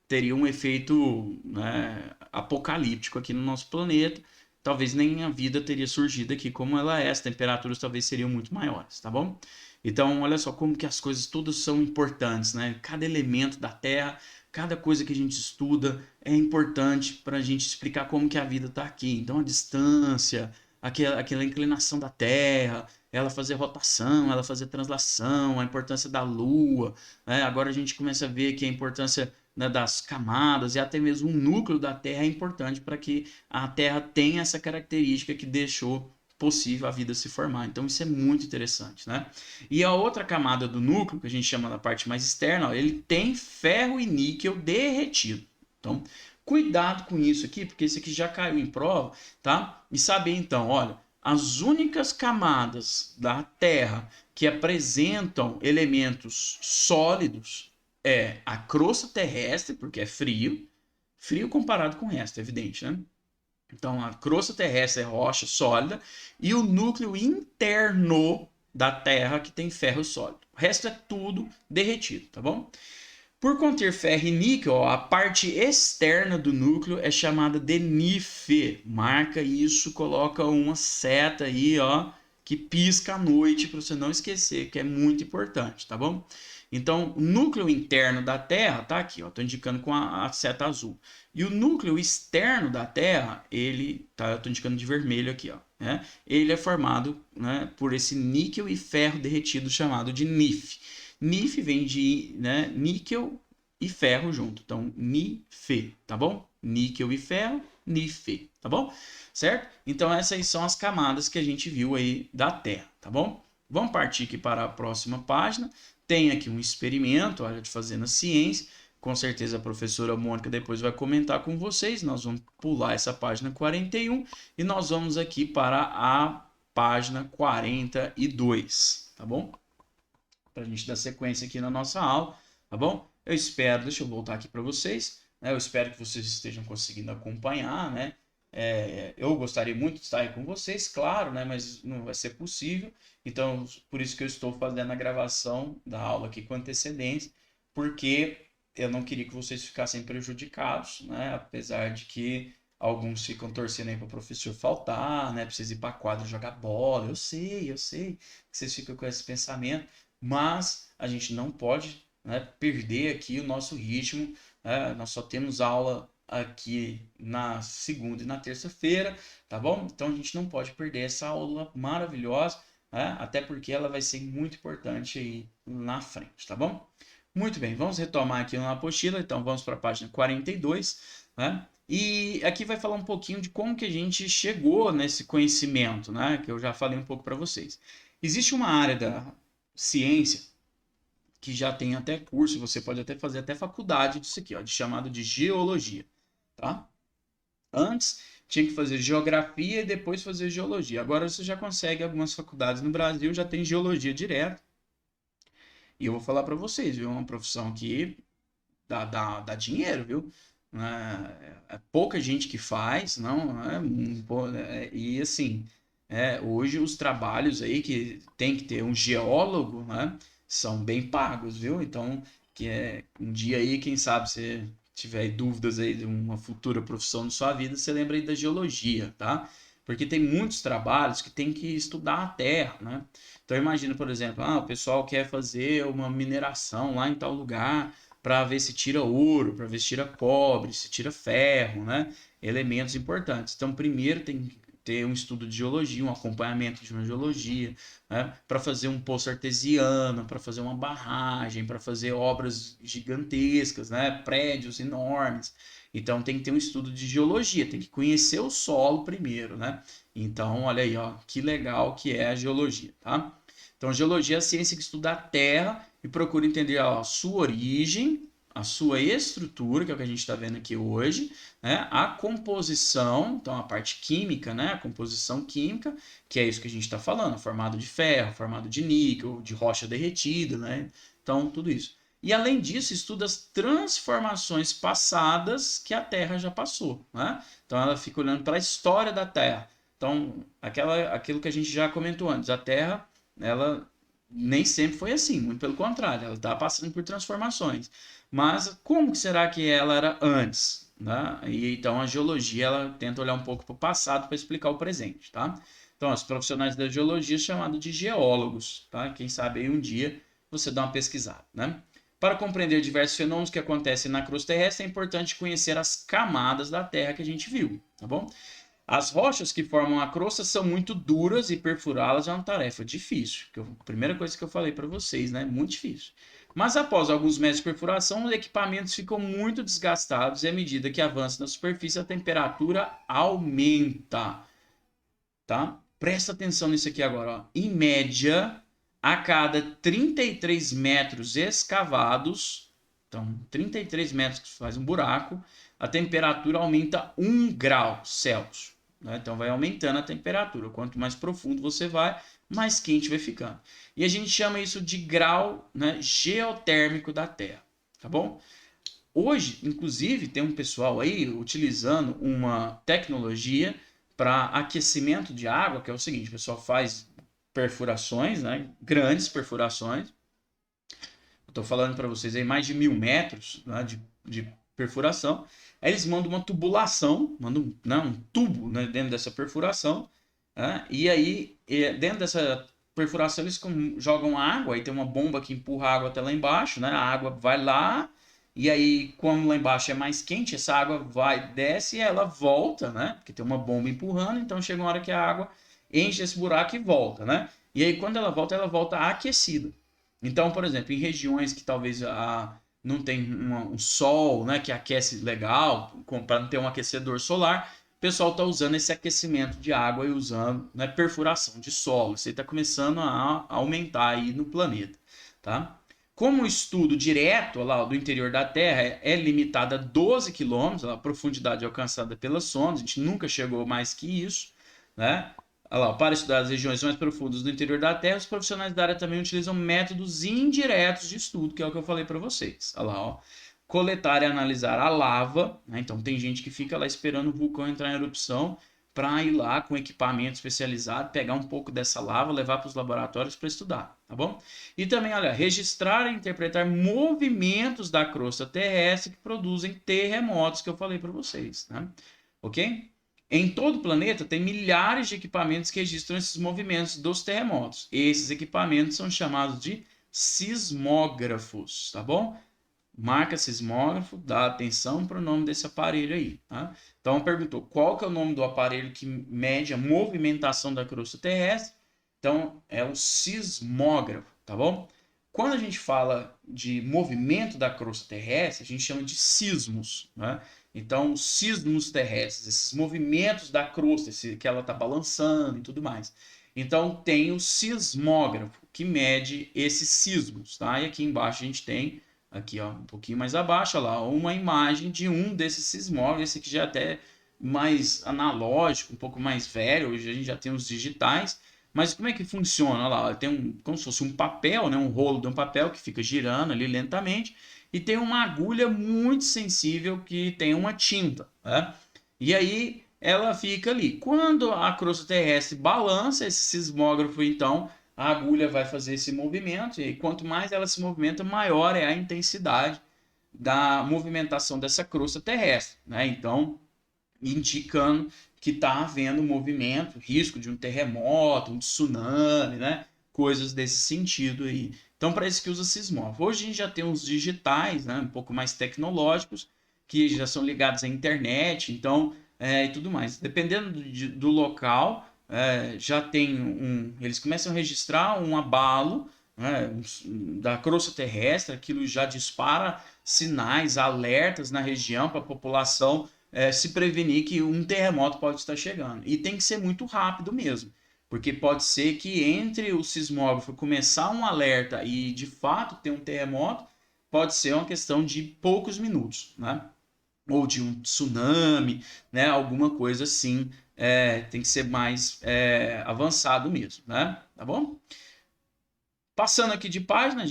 teria um efeito, né, apocalíptico aqui no nosso planeta. Talvez nem a vida teria surgido aqui como ela é, as temperaturas talvez seriam muito maiores, tá bom? Então, olha só como que as coisas todas são importantes, né? Cada elemento da Terra, cada coisa que a gente estuda é importante para a gente explicar como que a vida está aqui. Então, a distância, aquela inclinação da Terra, ela fazer rotação, ela fazer translação, a importância da Lua, né? Agora a gente começa a ver que a importância, né, das camadas e até mesmo o núcleo da Terra é importante para que a Terra tenha essa característica que deixou possível a vida se formar. Então isso é muito interessante, né? E a outra camada do núcleo, que a gente chama da parte mais externa, ó, ele tem ferro e níquel derretido. Então, cuidado com isso aqui, porque esse aqui já caiu em prova, tá? E saber então, olha, as únicas camadas da Terra que apresentam elementos sólidos é a crosta terrestre, porque é frio, frio comparado com o resto, é evidente, né? Então, a crosta terrestre é rocha sólida e o núcleo interno da Terra que tem ferro sólido. O resto é tudo derretido, tá bom? Por conter ferro e níquel, ó, a parte externa do núcleo é chamada de NIF. Marca isso, coloca uma seta aí, ó, que pisca à noite para você não esquecer, que é muito importante, tá bom? Então, o núcleo interno da Terra tá aqui, ó, tô indicando com a seta azul. E o núcleo externo da Terra, ele tá, eu tô indicando de vermelho aqui, ó, né? Ele é formado, né, por esse níquel e ferro derretido chamado de NIF. NIF vem de, né, níquel e ferro junto. Então, NiFe, tá bom? Níquel e ferro, NiFe, tá bom? Certo? Então, essas são as camadas que a gente viu aí da Terra, tá bom? Vamos partir aqui para a próxima página. Tem aqui um experimento, olha, de fazendo a ciência. Com certeza a professora Mônica depois vai comentar com vocês. Nós vamos pular essa página 41 e nós vamos aqui para a página 42, tá bom? Para a gente dar sequência aqui na nossa aula, tá bom? Eu espero, deixa eu voltar aqui para vocês, né? Eu espero que vocês estejam conseguindo acompanhar, né? Eu gostaria muito de estar aí com vocês, claro, né? Mas não vai ser possível. Então, por isso que eu estou fazendo a gravação da aula aqui com antecedência, porque eu não queria que vocês ficassem prejudicados, né? Apesar de que alguns ficam torcendo aí para o professor faltar, né? Precisa ir para a quadra jogar bola. Eu sei que vocês ficam com esse pensamento, mas a gente não pode, né, perder aqui o nosso ritmo, né? Nós só temos aula aqui na segunda e na terça-feira, tá bom? Então a gente não pode perder essa aula maravilhosa, né? Até porque ela vai ser muito importante aí na frente, tá bom? Muito bem, vamos retomar aqui na apostila, então vamos para a página 42, né? E aqui vai falar um pouquinho de como que a gente chegou nesse conhecimento, né? Que eu já falei um pouco para vocês. Existe uma área da ciência que já tem até curso, você pode até fazer até faculdade disso aqui, ó, de chamado de geologia, tá? Antes tinha que fazer geografia e depois fazer geologia. Agora você já consegue, algumas faculdades no Brasil já tem geologia direto. E eu vou falar para vocês, viu? É uma profissão que dá dinheiro, viu? É pouca gente que faz, não é, e assim, hoje os trabalhos aí que tem que ter um geólogo, né, são bem pagos, viu? Então, que é um dia aí, quem sabe você tiver dúvidas aí de uma futura profissão na sua vida, você lembra aí da geologia, tá? Porque tem muitos trabalhos que tem que estudar a terra, né? Então imagina, por exemplo, o pessoal quer fazer uma mineração lá em tal lugar, para ver se tira ouro, para ver se tira cobre, se tira ferro, né? Elementos importantes. Então, primeiro tem que ter um estudo de geologia, um acompanhamento de uma geologia, né? Para fazer um poço artesiano, para fazer uma barragem, para fazer obras gigantescas, né? Prédios enormes. Então, tem que ter um estudo de geologia, tem que conhecer o solo primeiro, né? Então, olha aí, ó, que legal que é a geologia, tá? Então, geologia é a ciência que estuda a Terra e procura entender a sua origem, a sua estrutura, que é o que a gente está vendo aqui hoje, né? A composição, então a parte química, né? A composição química, que é isso que a gente está falando, formado de ferro, formado de níquel, de rocha derretida, né? Então, tudo isso. E além disso, estuda as transformações passadas que a Terra já passou, né? Então ela fica olhando para a história da Terra. Então, aquilo que a gente já comentou antes, a Terra, ela nem sempre foi assim, muito pelo contrário, ela está passando por transformações. Mas como que será que ela era antes? Né? E então a geologia ela tenta olhar um pouco para o passado para explicar o presente, tá? Então, os profissionais da geologia chamados de geólogos, tá? Quem sabe aí um dia você dá uma pesquisada, né? Para compreender diversos fenômenos que acontecem na crosta terrestre, é importante conhecer as camadas da Terra que a gente viu, tá bom? As rochas que formam a crosta são muito duras e perfurá-las é uma tarefa difícil. A primeira coisa que eu falei para vocês, né? Muito difícil. Mas após alguns metros de perfuração, os equipamentos ficam muito desgastados e à medida que avança na superfície, a temperatura aumenta, tá? Presta atenção nisso aqui agora, ó. Em média, a cada 33 metros escavados, então 33 metros que faz um buraco, a temperatura aumenta 1 grau Celsius. Né? Então vai aumentando a temperatura. Quanto mais profundo você vai, mais quente vai ficando. E a gente chama isso de grau, né, geotérmico da Terra. Tá bom? Hoje, inclusive, tem um pessoal aí utilizando uma tecnologia para aquecimento de água, que é o seguinte: o pessoal faz perfurações, né, grandes perfurações. Estou falando para vocês aí mais de 1.000 metros, né, de perfuração. Aí eles mandam uma tubulação, mandam, né, um tubo, né, dentro dessa perfuração, né, e aí dentro dessa perfuração eles jogam água, aí tem uma bomba que empurra a água até lá embaixo, né, a água vai lá, e aí como lá embaixo é mais quente, essa água vai, desce e ela volta, né, porque tem uma bomba empurrando, então chega uma hora que a água enche esse buraco e volta, né, e aí quando ela volta aquecida. Então, por exemplo, em regiões que talvez não tem um sol, né, que aquece legal, para não ter um aquecedor solar, o pessoal está usando esse aquecimento de água e usando, né, perfuração de solo. Isso está começando a aumentar aí no planeta, tá? Como o estudo direto lá do interior da Terra é limitado a 12 quilômetros, a profundidade alcançada pelas sondas, a gente nunca chegou mais que isso, né? olha lá, para estudar as regiões mais profundas do interior da Terra, os profissionais da área também utilizam métodos indiretos de estudo, que é o que eu falei para vocês. Olha lá, ó. Coletar e analisar a lava, né? Então tem gente que fica lá esperando o vulcão entrar em erupção para ir lá com equipamento especializado, pegar um pouco dessa lava, levar para os laboratórios para estudar, tá bom? E também, olha, registrar e interpretar movimentos da crosta terrestre que produzem terremotos, que eu falei para vocês, né? Ok? Em todo o planeta tem milhares de equipamentos que registram esses movimentos dos terremotos. Esses equipamentos são chamados de sismógrafos, tá bom? Marca sismógrafo, dá atenção para o nome desse aparelho aí, tá? Então perguntou qual que é o nome do aparelho que mede a movimentação da crosta terrestre. Então é o sismógrafo, tá bom? Quando a gente fala de movimento da crosta terrestre, a gente chama de sismos, né? Então, os sismos terrestres, esses movimentos da crosta, que ela está balançando e tudo mais. Então, tem o sismógrafo, que mede esses sismos, tá? E aqui embaixo a gente tem, aqui ó, um pouquinho mais abaixo, ó lá, uma imagem de um desses sismógrafos. Esse aqui já é até mais analógico, um pouco mais velho, hoje a gente já tem os digitais. Mas como é que funciona? Olha lá, tem como se fosse um papel, né? Um rolo de um papel que fica girando ali lentamente e tem uma agulha muito sensível que tem uma tinta, né? E aí ela fica ali. Quando a crosta terrestre balança esse sismógrafo, então a agulha vai fazer esse movimento e quanto mais ela se movimenta, maior é a intensidade da movimentação dessa crosta terrestre, né? Então, indicando que está havendo movimento, risco de um terremoto, um tsunami, né? Coisas desse sentido aí. Então, para isso que usa sismógrafo. Hoje a gente já tem uns digitais, né? Um pouco mais tecnológicos, que já são ligados à internet, então, e tudo mais. Dependendo do local, já tem eles começam a registrar um abalo, né, da crosta terrestre, aquilo já dispara sinais, alertas na região para a população se prevenir que um terremoto pode estar chegando. E tem que ser muito rápido mesmo, porque pode ser que entre o sismógrafo começar um alerta e de fato ter um terremoto, pode ser uma questão de poucos minutos, né? Ou de um tsunami, né? Alguma coisa assim, tem que ser mais avançado mesmo, né? Tá bom? Passando aqui de página,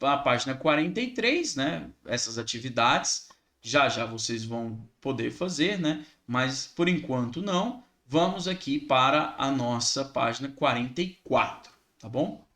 a página 43, né? Essas atividades, já já vocês vão poder fazer, né? Mas por enquanto não. Vamos aqui para a nossa página 44, tá bom?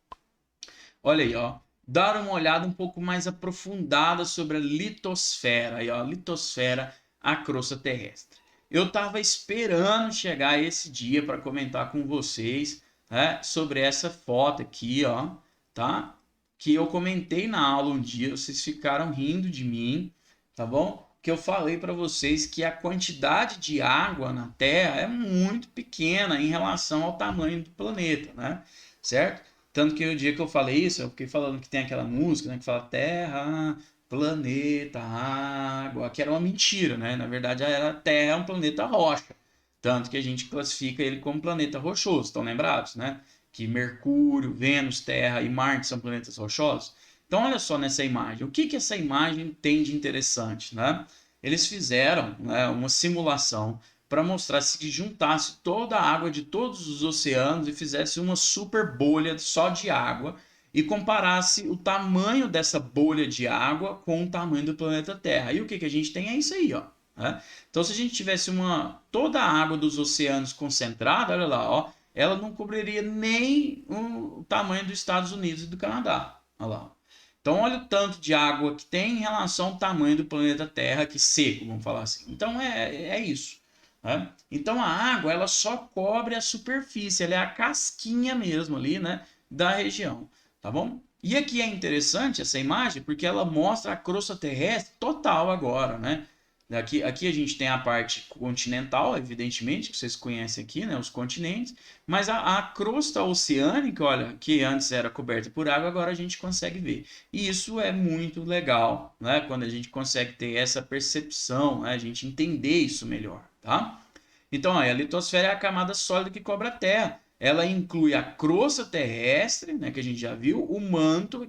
Olha aí, ó. Dar uma olhada um pouco mais aprofundada sobre a litosfera, aí, ó, litosfera, a crosta terrestre. Eu estava esperando chegar esse dia para comentar com vocês, né, sobre essa foto aqui, ó, tá? Que eu comentei na aula um dia, vocês ficaram rindo de mim, tá bom? Que eu falei para vocês que a quantidade de água na Terra é muito pequena em relação ao tamanho do planeta, né? Certo? Tanto que o dia que eu falei isso, eu fiquei falando que tem aquela música, né, que fala Terra, planeta, água, que era uma mentira, né? Na verdade, a Terra é um planeta rocha. Tanto que a gente classifica ele como planeta rochoso, estão lembrados, né? Que Mercúrio, Vênus, Terra e Marte são planetas rochosos. Então, olha só nessa imagem. O que que essa imagem tem de interessante, né? Eles fizeram, né, uma simulação para mostrar se juntasse toda a água de todos os oceanos e fizesse uma super bolha só de água e comparasse o tamanho dessa bolha de água com o tamanho do planeta Terra. E o que que a gente tem é isso aí, ó. Né? Então, se a gente tivesse toda a água dos oceanos concentrada, olha lá, ó, ela não cobriria nem o tamanho dos Estados Unidos e do Canadá. Olha lá. Então, olha o tanto de água que tem em relação ao tamanho do planeta Terra, que seco, vamos falar assim. Então, é isso. Né? Então, a água ela só cobre a superfície, ela é a casquinha mesmo ali, né, da região. Tá bom? E aqui é interessante essa imagem, porque ela mostra a crosta terrestre total agora, né? Aqui a gente tem a parte continental, evidentemente, que vocês conhecem aqui, né, os continentes, mas a crosta oceânica, olha, que antes era coberta por água, agora a gente consegue ver. E isso é muito legal, né, quando a gente consegue ter essa percepção, né, a gente entender isso melhor, tá? Então, a litosfera é a camada sólida que cobre a Terra. Ela inclui a crosta terrestre, né, que a gente já viu, o manto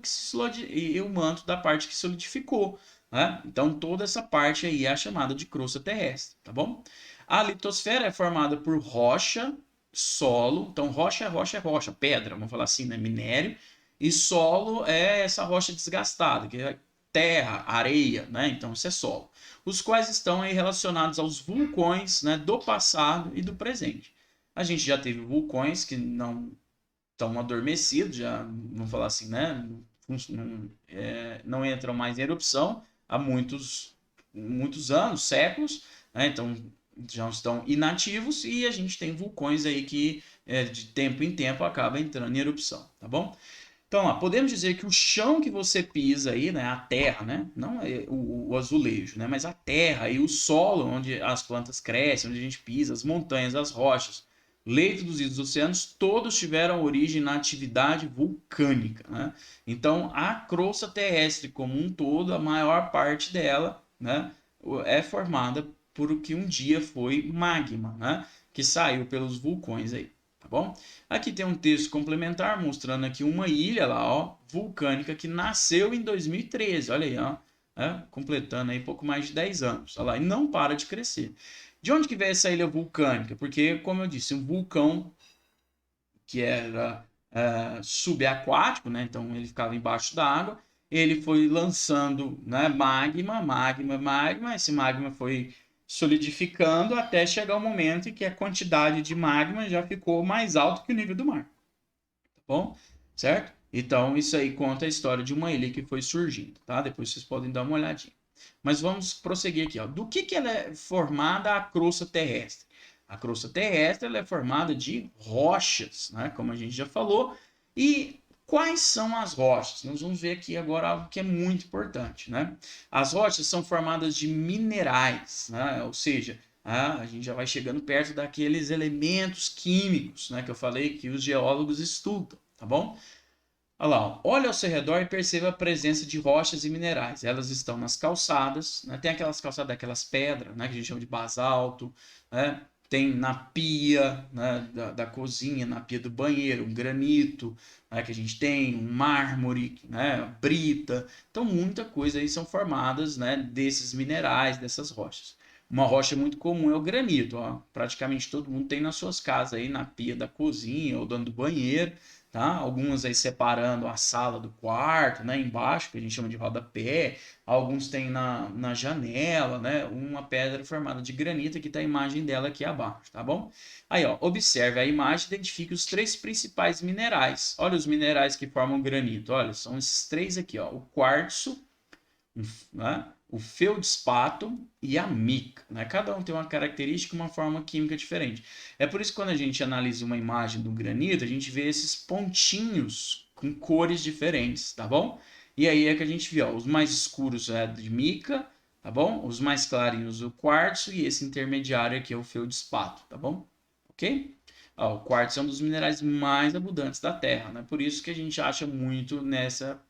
e o manto da parte que solidificou. Né? Então, toda essa parte aí é a chamada de crosta terrestre, tá bom? A litosfera é formada por rocha, solo, então rocha é rocha é rocha, pedra, vamos falar assim, né? Minério, e solo é essa rocha desgastada, que é terra, areia, né? Então isso é solo. Os quais estão aí relacionados aos vulcões, né, do passado e do presente. A gente já teve vulcões que não estão adormecidos, já, vamos falar assim, né? Não entram mais em erupção há muitos anos, séculos, né? Então já estão inativos e a gente tem vulcões aí que de tempo em tempo acaba entrando em erupção, tá bom? Então, ó, podemos dizer que o chão que você pisa aí, né, a terra, né, não é o azulejo, né, mas a terra e o solo onde as plantas crescem, onde a gente pisa, as montanhas, as rochas, leito dos rios, dos oceanos, todos tiveram origem na atividade vulcânica, né? Então, a crosta terrestre como um todo, a maior parte dela, né, é formada por o que um dia foi magma, né, que saiu pelos vulcões aí, tá bom? Aqui tem um texto complementar mostrando aqui uma ilha lá, ó, vulcânica que nasceu em 2013. Olha aí, ó, completando aí pouco mais de 10 anos. Olha lá, e não para de crescer. De onde que veio essa ilha vulcânica? Porque, como eu disse, um vulcão que era subaquático, né? Então ele ficava embaixo da água. Ele foi lançando, né, magma. Esse magma foi solidificando até chegar o momento em que a quantidade de magma já ficou mais alto que o nível do mar, tá bom? Certo? Então, isso aí conta a história de uma ilha que foi surgindo, tá? Depois vocês podem dar uma olhadinha. Mas vamos prosseguir aqui, ó. Do que ela é formada a crosta terrestre? A crosta terrestre ela é formada de rochas, né? Como a gente já falou. E quais são as rochas? Nós vamos ver aqui agora algo que é muito importante, né? As rochas são formadas de minerais, né? Ou seja, a gente já vai chegando perto daqueles elementos químicos, né, que eu falei que os geólogos estudam, tá bom? Olha lá, ó. Olha ao seu redor e perceba a presença de rochas e minerais. Elas estão nas calçadas, né? Tem aquelas calçadas, aquelas pedras, né, que a gente chama de basalto, né? Tem na pia, né, da cozinha, na pia do banheiro, um granito, né, que a gente tem, um mármore, né, brita. Então, muita coisa aí são formadas, né, desses minerais, dessas rochas. Uma rocha muito comum é o granito, ó. Praticamente todo mundo tem nas suas casas aí, na pia da cozinha ou dentro do banheiro, tá? Algumas aí separando a sala do quarto, né? Embaixo, que a gente chama de rodapé. Alguns tem na janela, né? Uma pedra formada de granito, que tá a imagem dela aqui abaixo, tá bom? Aí, ó, observe a imagem, identifique os três principais minerais. Olha os minerais que formam granito. Olha, são esses três aqui, ó. O quartzo, né? O feldspato e a mica, né? Cada um tem uma característica e uma forma química diferente. É por isso que quando a gente analisa uma imagem do granito, a gente vê esses pontinhos com cores diferentes, tá bom? E aí é que a gente vê, ó, os mais escuros é de mica, tá bom? Os mais clarinhos o quartzo e esse intermediário aqui é o feldspato, tá bom? Ok? Ó, o quartzo é um dos minerais mais abundantes da Terra, né? Por isso que a gente acha muito nessa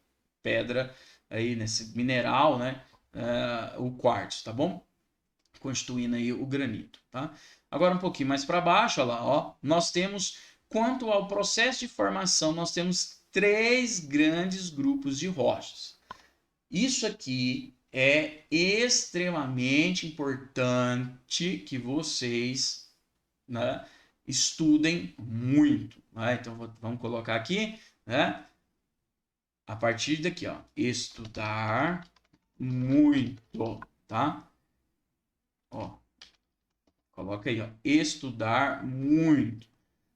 pedra aí, nesse mineral, né? O quartzo, tá bom? Constituindo aí o granito, tá? Agora um pouquinho mais para baixo, olha lá, ó, nós temos, quanto ao processo de formação, nós temos três grandes grupos de rochas. Isso aqui é extremamente importante que vocês, né, estudem muito, né? Então vamos colocar aqui, né? A partir daqui, ó, estudar muito, tá? Ó, coloca aí, ó, estudar muito,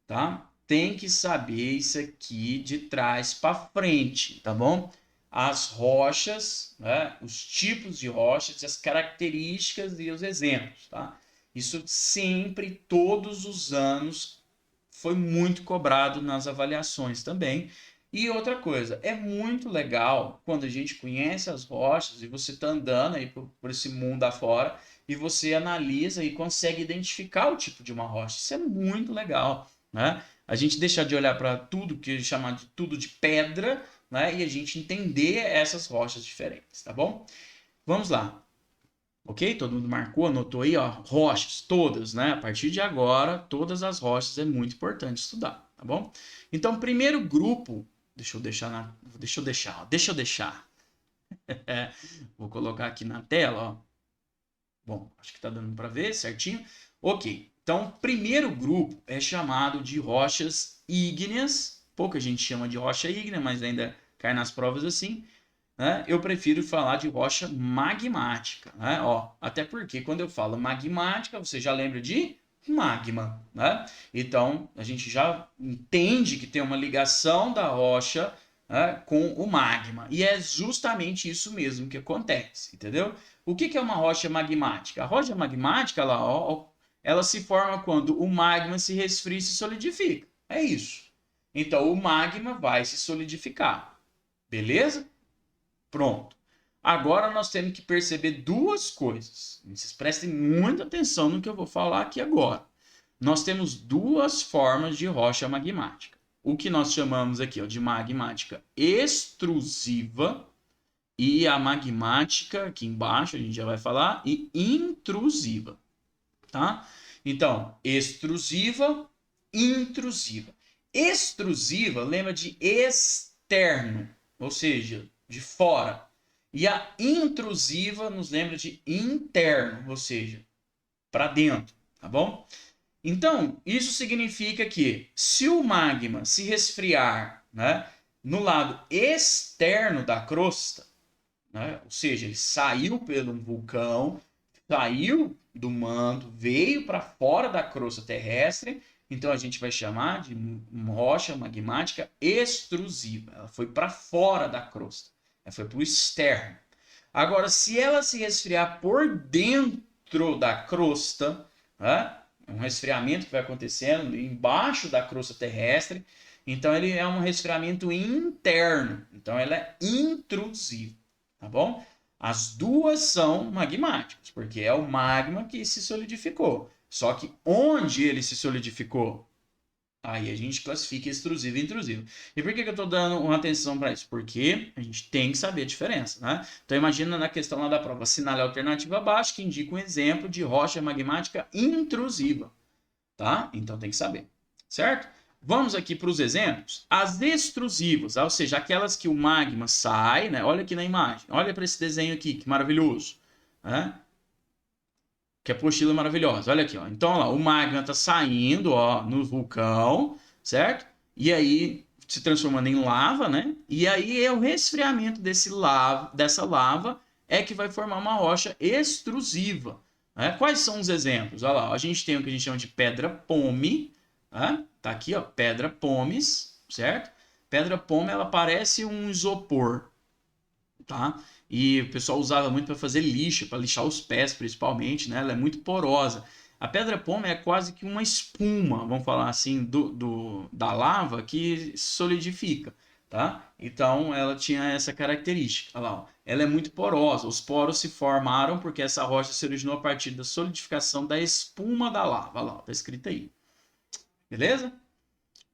tá? Tem que saber isso aqui de trás para frente, tá bom? As rochas, né? Os tipos de rochas, as características e os exemplos, tá? Isso sempre, todos os anos, foi muito cobrado nas avaliações também. E outra coisa, é muito legal quando a gente conhece as rochas e você está andando aí por esse mundo afora e você analisa e consegue identificar o tipo de uma rocha. Isso é muito legal, né? A gente deixar de olhar para tudo que é chamado de tudo de pedra, né? E a gente entender essas rochas diferentes, tá bom? Vamos lá. Ok? Todo mundo marcou, anotou aí, ó, rochas, todas, né? A partir de agora, todas as rochas é muito importante estudar, tá bom? Então, primeiro grupo, deixa eu deixar. Vou colocar aqui na tela, ó. Bom, acho que tá dando para ver certinho. Ok. Então, o primeiro grupo é chamado de rochas ígneas. Pouca gente chama de rocha ígnea, mas ainda cai nas provas assim. Né? Eu prefiro falar de rocha magmática. Né? Ó, até porque quando eu falo magmática, você já lembra de magma. Né? Então, a gente já entende que tem uma ligação da rocha, né, com o magma. E é justamente isso mesmo que acontece. Entendeu? O que é uma rocha magmática? A rocha magmática, ela se forma quando o magma se resfria e se solidifica. É isso. Então, o magma vai se solidificar. Beleza? Pronto. Agora nós temos que perceber duas coisas. Vocês prestem muita atenção no que eu vou falar aqui agora. Nós temos duas formas de rocha magmática. O que nós chamamos aqui, ó, de magmática extrusiva e a magmática, aqui embaixo a gente já vai falar, e intrusiva, tá? Então, extrusiva, intrusiva. Extrusiva lembra de externo, ou seja, de fora. E a intrusiva nos lembra de interno, ou seja, para dentro, tá bom? Então, isso significa que se o magma se resfriar, né, no lado externo da crosta, né, ou seja, ele saiu pelo vulcão, saiu do manto, veio para fora da crosta terrestre, então a gente vai chamar de rocha magmática extrusiva. Ela foi para fora da crosta, ela foi para o externo. Agora, se ela se resfriar por dentro da crosta, né, um resfriamento que vai acontecendo embaixo da crosta terrestre, então ele é um resfriamento interno, então ela é intrusiva, tá bom? As duas são magmáticas, porque é o magma que se solidificou. Só que onde ele se solidificou? Aí a gente classifica extrusivo e intrusivo. E por que eu estou dando uma atenção para isso? Porque a gente tem que saber a diferença, né? Então imagina na questão lá da prova, assinale a alternativa abaixo, que indica um exemplo de rocha magmática intrusiva, tá? Então tem que saber, certo? Vamos aqui para os exemplos. As extrusivas, ou seja, aquelas que o magma sai, né? Olha aqui na imagem, olha para esse desenho aqui, que maravilhoso, né? Que apostila maravilhosa. Olha aqui, ó. Então, ó lá, o magma está saindo, ó, no vulcão, certo? E aí se transformando em lava, né? E aí é o resfriamento dessa lava é que vai formar uma rocha extrusiva. Né? Quais são os exemplos? Olha lá, a gente tem o que a gente chama de pedra pome, né? Tá aqui, ó, pedra pomes, certo? Pedra pome, ela parece um isopor, tá? E o pessoal usava muito para fazer lixo, para lixar os pés principalmente, né? Ela é muito porosa. A pedra pome é quase que uma espuma, vamos falar assim, da lava que solidifica, tá? Então ela tinha essa característica. Olha lá, ó. Ela é muito porosa. Os poros se formaram porque essa rocha se originou a partir da solidificação da espuma da lava. Olha lá, tá escrito aí. Beleza?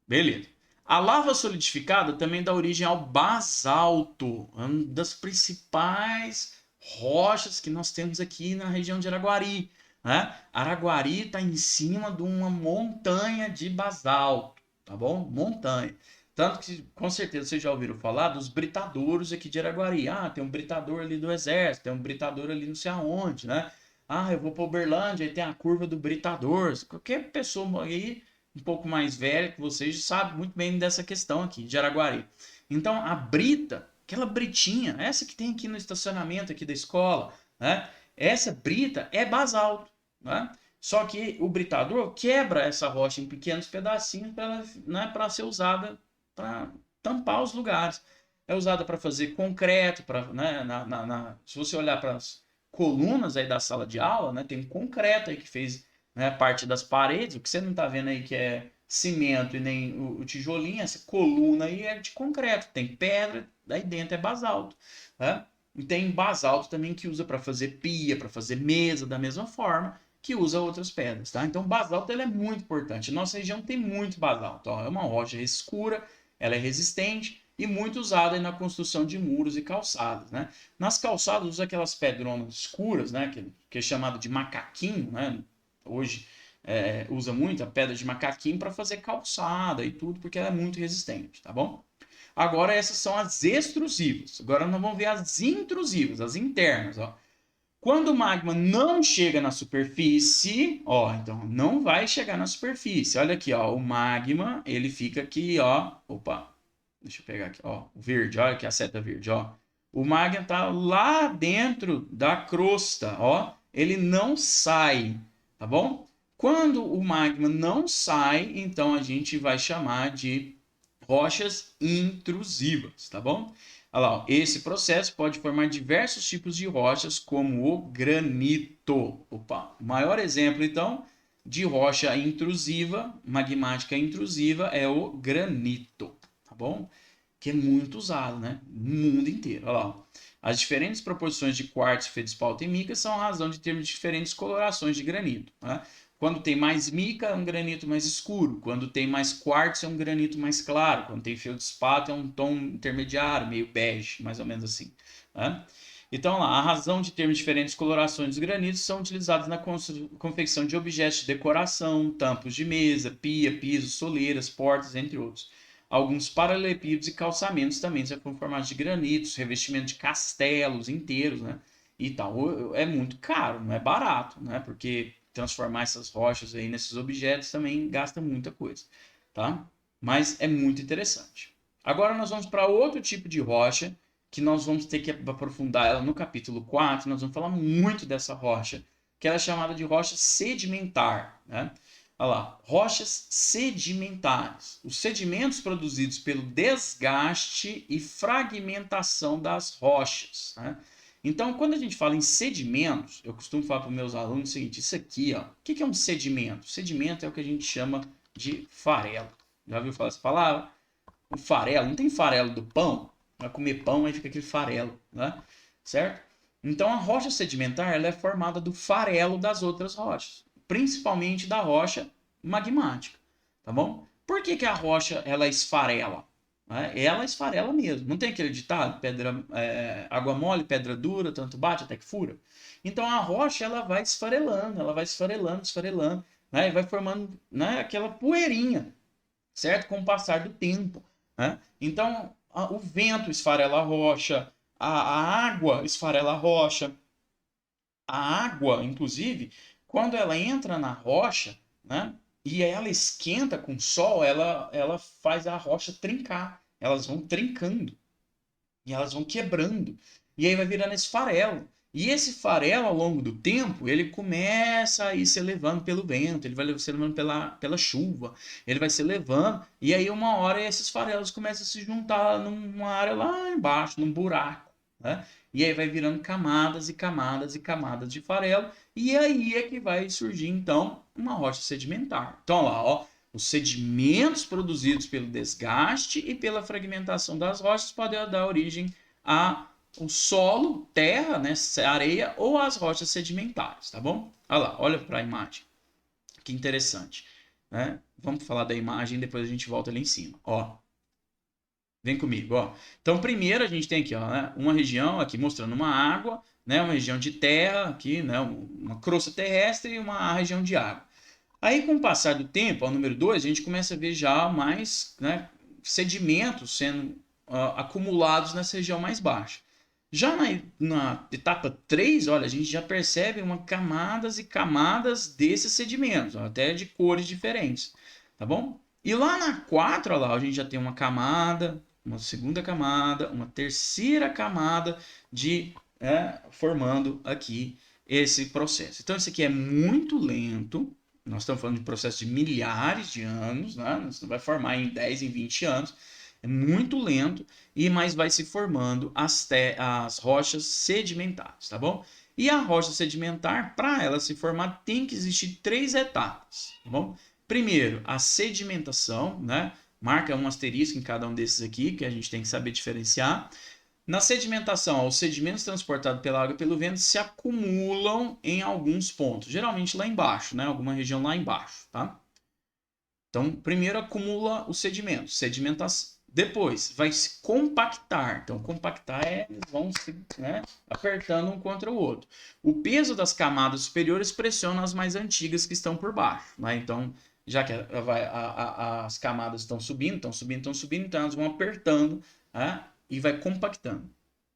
Beleza. A lava solidificada também dá origem ao basalto, uma das principais rochas que nós temos aqui na região de Araguari. Né? Araguari está em cima de uma montanha de basalto, tá bom? Montanha. Tanto que, com certeza, vocês já ouviram falar dos britadouros aqui de Araguari. Ah, tem um britador ali do Exército, tem um britador ali não sei aonde, né? Ah, eu vou para Uberlândia e tem a curva do britador. Qualquer pessoa aí um pouco mais velha que vocês sabe muito bem dessa questão aqui de Araguari. Então a brita, aquela britinha, essa que tem aqui no estacionamento aqui da escola, né? Essa brita é basalto, né? Só que o britador quebra essa rocha em pequenos pedacinhos para, né, para ser usada para tampar os lugares. É usada para fazer concreto, para, né, se você olhar para as colunas aí da sala de aula, né, tem um concreto aí que fez, né, parte das paredes, o que você não está vendo aí que é cimento e nem o tijolinho, essa coluna aí é de concreto, tem pedra, daí dentro é basalto, né? E tem basalto também que usa para fazer pia, para fazer mesa, da mesma forma que usa outras pedras, tá? Então basalto ele é muito importante. Nossa região tem muito basalto, ó, é uma rocha escura, ela é resistente e muito usada na construção de muros e calçadas, né? Nas calçadas usa aquelas pedronas escuras, né, que é chamado de macaquinho, né? Hoje usa muito a pedra de macaquinho para fazer calçada e tudo, porque ela é muito resistente, tá bom? Agora essas são as extrusivas. Agora nós vamos ver as intrusivas, as internas, ó. Quando o magma não chega na superfície, ó, então não vai chegar na superfície. Olha aqui, ó, o magma, ele fica aqui, ó. Opa, deixa eu pegar aqui, ó, o verde, olha aqui a seta verde, ó. O magma tá lá dentro da crosta, ó. Ele não sai, tá bom? Quando o magma não sai, então a gente vai chamar de rochas intrusivas, tá bom? Olha lá, ó, esse processo pode formar diversos tipos de rochas, como o granito. Opa, o maior exemplo, então, de rocha intrusiva, magmática intrusiva, é o granito, tá bom? Que é muito usado, né? No mundo inteiro. Olha lá, ó. As diferentes proporções de quartzo, feldspalto e mica são a razão de termos diferentes colorações de granito, né? Quando tem mais mica, é um granito mais escuro. Quando tem mais quartzo, é um granito mais claro. Quando tem feldspato, é um tom intermediário, meio bege, mais ou menos assim, né? Então, lá, a razão de termos diferentes colorações dos granitos são utilizados na confecção de objetos de decoração, tampos de mesa, pia, pisos, soleiras, portas, entre outros. Alguns paralelepípedos e calçamentos também são formados de granitos, revestimento de castelos inteiros, né? E tal. É muito caro, não é barato, né? Porque transformar essas rochas aí nesses objetos também gasta muita coisa, tá? Mas é muito interessante. Agora nós vamos para outro tipo de rocha, que nós vamos ter que aprofundar ela no capítulo 4, nós vamos falar muito dessa rocha, que ela é chamada de rocha sedimentar, né? Olha lá, rochas sedimentares. Os sedimentos produzidos pelo desgaste e fragmentação das rochas, né? Então, quando a gente fala em sedimentos, eu costumo falar para os meus alunos o seguinte: isso aqui, ó, o que é um sedimento? Sedimento é o que a gente chama de farelo. Já ouviu falar essa palavra? O farelo, não tem farelo do pão? Vai comer pão, aí fica aquele farelo, né? Certo? Então, a rocha sedimentar ela é formada do farelo das outras rochas, principalmente da rocha magmática, tá bom? Por que, que a rocha ela esfarela? Ela esfarela mesmo. Não tem aquele ditado, pedra, água mole, pedra dura, tanto bate até que fura? Então a rocha ela vai esfarelando, esfarelando, né? E vai formando, né, aquela poeirinha, certo? Com o passar do tempo, né? Então o vento esfarela a rocha, a água esfarela a rocha, a água, inclusive, quando ela entra na rocha, né, e ela esquenta com o sol, ela faz a rocha trincar. Elas vão trincando e elas vão quebrando. E aí vai virando esse farelo. E esse farelo, ao longo do tempo, ele começa a ir se elevando pelo vento, ele vai se elevando pela chuva, ele vai se elevando, e aí uma hora esses farelos começam a se juntar numa área lá embaixo, num buraco, né? E aí vai virando camadas e camadas e camadas de farelo, e aí é que vai surgir, então, uma rocha sedimentar. Então, lá, ó, os sedimentos produzidos pelo desgaste e pela fragmentação das rochas podem dar origem a o solo, terra, né, areia ou as rochas sedimentares, tá bom? Olha lá, olha para a imagem. Que interessante, né? Vamos falar da imagem, depois a gente volta ali em cima. Ó, vem comigo, ó. Então, primeiro a gente tem aqui, ó, né, uma região aqui mostrando uma água, né, uma região de terra aqui, né, uma crosta terrestre e uma região de água. Aí, com o passar do tempo, ao número 2 a gente começa a ver já mais, né, sedimentos sendo acumulados nessa região mais baixa. Já na etapa 3, olha, a gente já percebe uma camadas e camadas desses sedimentos, até de cores diferentes, tá bom? E lá na 4, olha lá, a gente já tem uma camada, uma segunda camada, uma terceira camada de formando aqui esse processo. Então, isso aqui é muito lento. Nós estamos falando de processo de milhares de anos, né? Isso vai formar em 10, em 20 anos. É muito lento, mas vai se formando as rochas sedimentares, tá bom? E a rocha sedimentar, para ela se formar, tem que existir 3 etapas, tá bom? Primeiro, a sedimentação, né? Marca um asterisco em cada um desses aqui, que a gente tem que saber diferenciar. Na sedimentação, os sedimentos transportados pela água e pelo vento se acumulam em alguns pontos, geralmente lá embaixo, né? Alguma região lá embaixo, tá? Então, primeiro acumula os sedimentos, sedimentação. Depois vai se compactar. Então, compactar eles vão se, né, apertando um contra o outro. O peso das camadas superiores pressiona as mais antigas que estão por baixo, né? Então, já que as camadas estão subindo, então elas vão apertando, né, e vai compactando.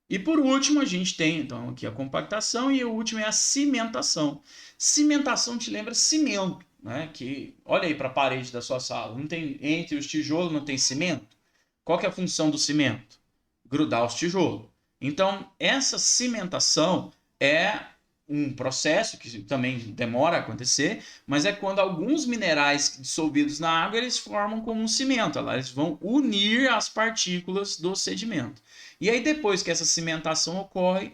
E por último, a gente tem então aqui a compactação e o último é a cimentação. Cimentação te lembra cimento, né? Que olha aí para a parede da sua sala, não tem entre os tijolos não tem cimento? Qual que é a função do cimento? Grudar os tijolos. Então, essa cimentação é um processo que também demora a acontecer, mas é quando alguns minerais dissolvidos na água eles formam como um cimento, eles vão unir as partículas do sedimento. E aí depois que essa cimentação ocorre,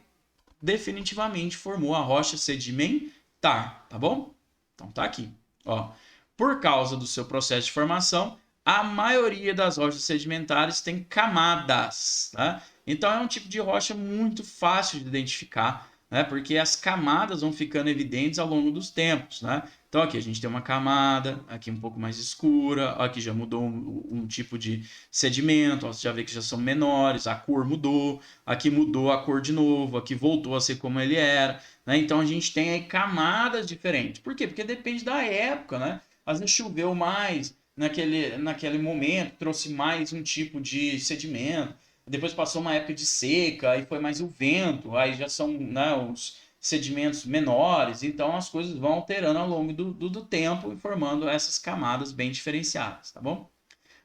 definitivamente formou a rocha sedimentar, tá bom? Então tá aqui, ó. Por causa do seu processo de formação, a maioria das rochas sedimentares tem camadas, tá? Então é um tipo de rocha muito fácil de identificar, né? Porque as camadas vão ficando evidentes ao longo dos tempos, né? Então aqui a gente tem uma camada, aqui um pouco mais escura, aqui já mudou um tipo de sedimento, ó, você já vê que já são menores, a cor mudou, aqui mudou a cor de novo, aqui voltou a ser como ele era, né? Então a gente tem aí camadas diferentes. Por quê? Porque depende da época, né? Às vezes choveu mais naquele momento, trouxe mais um tipo de sedimento, depois passou uma época de seca, aí foi mais o vento, aí já são, né, os sedimentos menores, então as coisas vão alterando ao longo do tempo e formando essas camadas bem diferenciadas, tá bom?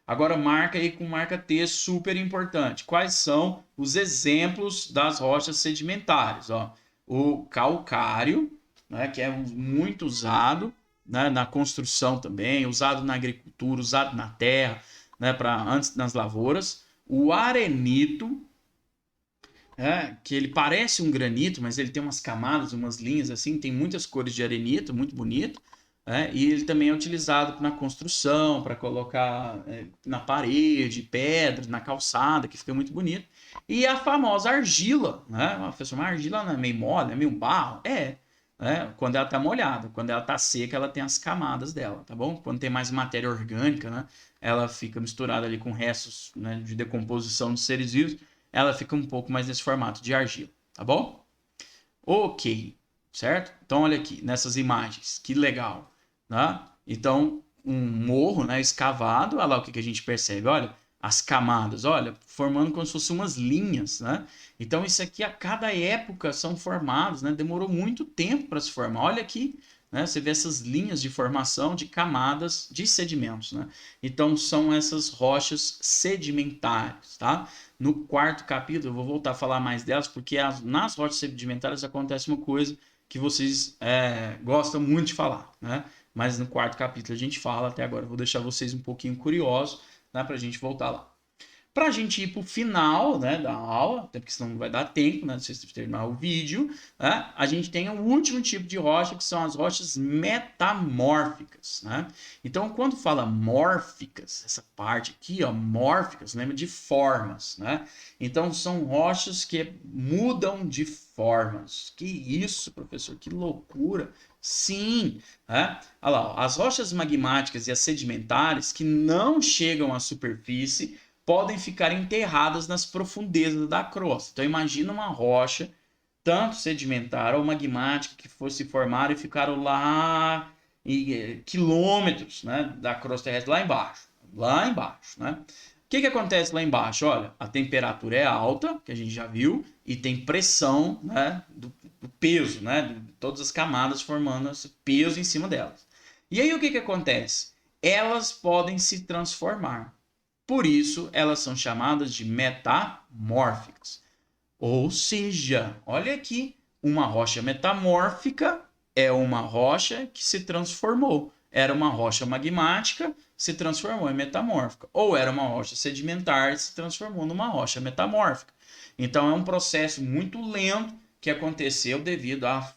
Agora marca aí com marca T, super importante. Quais são os exemplos das rochas sedimentares? Ó, o calcário, né, que é muito usado, né, na construção também, usado na agricultura, usado na terra, né, para antes nas lavouras. O arenito, que ele parece um granito, mas ele tem umas camadas, umas linhas assim, tem muitas cores de arenito, muito bonito. E ele também é utilizado na construção, para colocar na parede, pedras, na calçada, que fica muito bonito. E a famosa argila, né? Uma argila não é meio mole, é meio barro? Né? Quando ela está molhada, quando ela está seca, ela tem as camadas dela, tá bom? Quando tem mais matéria orgânica, né? Ela fica misturada ali com restos, né, de decomposição de seres vivos, ela fica um pouco mais nesse formato de argila, tá bom? Ok, certo? Então olha aqui, nessas imagens, que legal, né? Então, um morro, né, escavado, olha lá o que a gente percebe, olha, as camadas, olha, formando como se fossem umas linhas, né? Então isso aqui a cada época são formados, né? Demorou muito tempo para se formar. Olha aqui, né? Você vê essas linhas de formação de camadas de sedimentos, né? Então são essas rochas sedimentares, tá? No quarto capítulo, eu vou voltar a falar mais delas, porque nas rochas sedimentares acontece uma coisa que vocês gostam muito de falar, né? Mas no quarto capítulo a gente fala, até agora eu vou deixar vocês um pouquinho curiosos, né, para a gente voltar lá. Para a gente ir para o final, né, da aula, até porque senão não vai dar tempo, né, de vocês terminar o vídeo, né, a gente tem o último tipo de rocha, que são as rochas metamórficas. Né? Então, quando fala mórficas, essa parte aqui, ó, mórficas, lembra de formas. Né? Então, são rochas que mudam de formas. Que isso, professor, que loucura! Sim, né? Olha lá, ó, as rochas magmáticas e as sedimentares que não chegam à superfície podem ficar enterradas nas profundezas da crosta. Então imagina uma rocha, tanto sedimentar ou magmática, que fosse formar e ficaram lá quilômetros, né, da crosta terrestre, lá embaixo, né? O que acontece lá embaixo? Olha, a temperatura é alta, que a gente já viu, e tem pressão, né, do peso, né, de todas as camadas formando esse peso em cima delas. E aí o que acontece? Elas podem se transformar. Por isso, elas são chamadas de metamórficas. Ou seja, olha aqui, uma rocha metamórfica é uma rocha que se transformou. Era uma rocha magmática, se transformou em metamórfica. Ou era uma rocha sedimentar, se transformou numa rocha metamórfica. Então é um processo muito lento que aconteceu devido à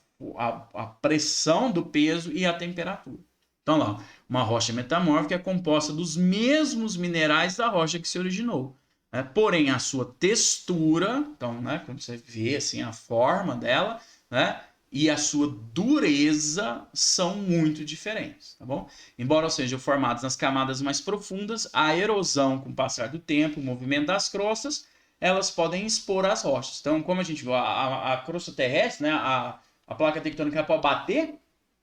pressão do peso e à temperatura. Então lá, uma rocha metamórfica é composta dos mesmos minerais da rocha que se originou. Né? Porém, a sua textura, então, né, quando você vê assim, a forma dela, né, e a sua dureza são muito diferentes, tá bom? Embora sejam formados nas camadas mais profundas, a erosão com o passar do tempo, o movimento das crostas, elas podem expor as rochas. Então, como a gente viu, a crosta terrestre, né, a placa tectônica pode bater,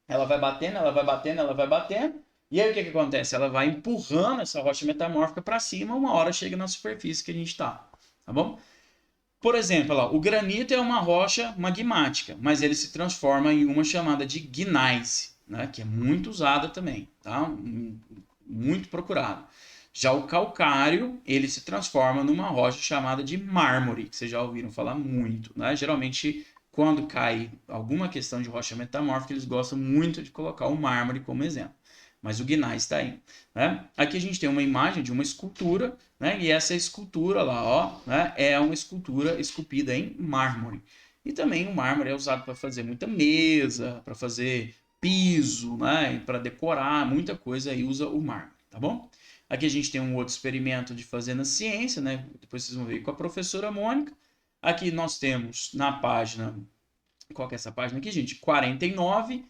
ela vai batendo, ela vai batendo, ela vai batendo, e aí o que acontece? Ela vai empurrando essa rocha metamórfica para cima, uma hora chega na superfície que a gente está, tá bom? Por exemplo, lá, o granito é uma rocha magmática, mas ele se transforma em uma chamada de gneiss, né, que é muito usada também, tá? Muito procurado. Já o calcário, ele se transforma numa rocha chamada de mármore, que vocês já ouviram falar muito, né? Geralmente, quando cai alguma questão de rocha metamórfica, eles gostam muito de colocar o mármore como exemplo. Mas o gneiss está aí, né? Aqui a gente tem uma imagem de uma escultura, né? E essa escultura lá, ó, né? É uma escultura esculpida em mármore. E também o mármore é usado para fazer muita mesa, para fazer piso, né? Para decorar, muita coisa aí usa o mármore, tá bom? Aqui a gente tem um outro experimento de fazer na ciência, né? Depois vocês vão ver com a professora Mônica. Aqui nós temos na página, qual que é essa página aqui, gente? 49.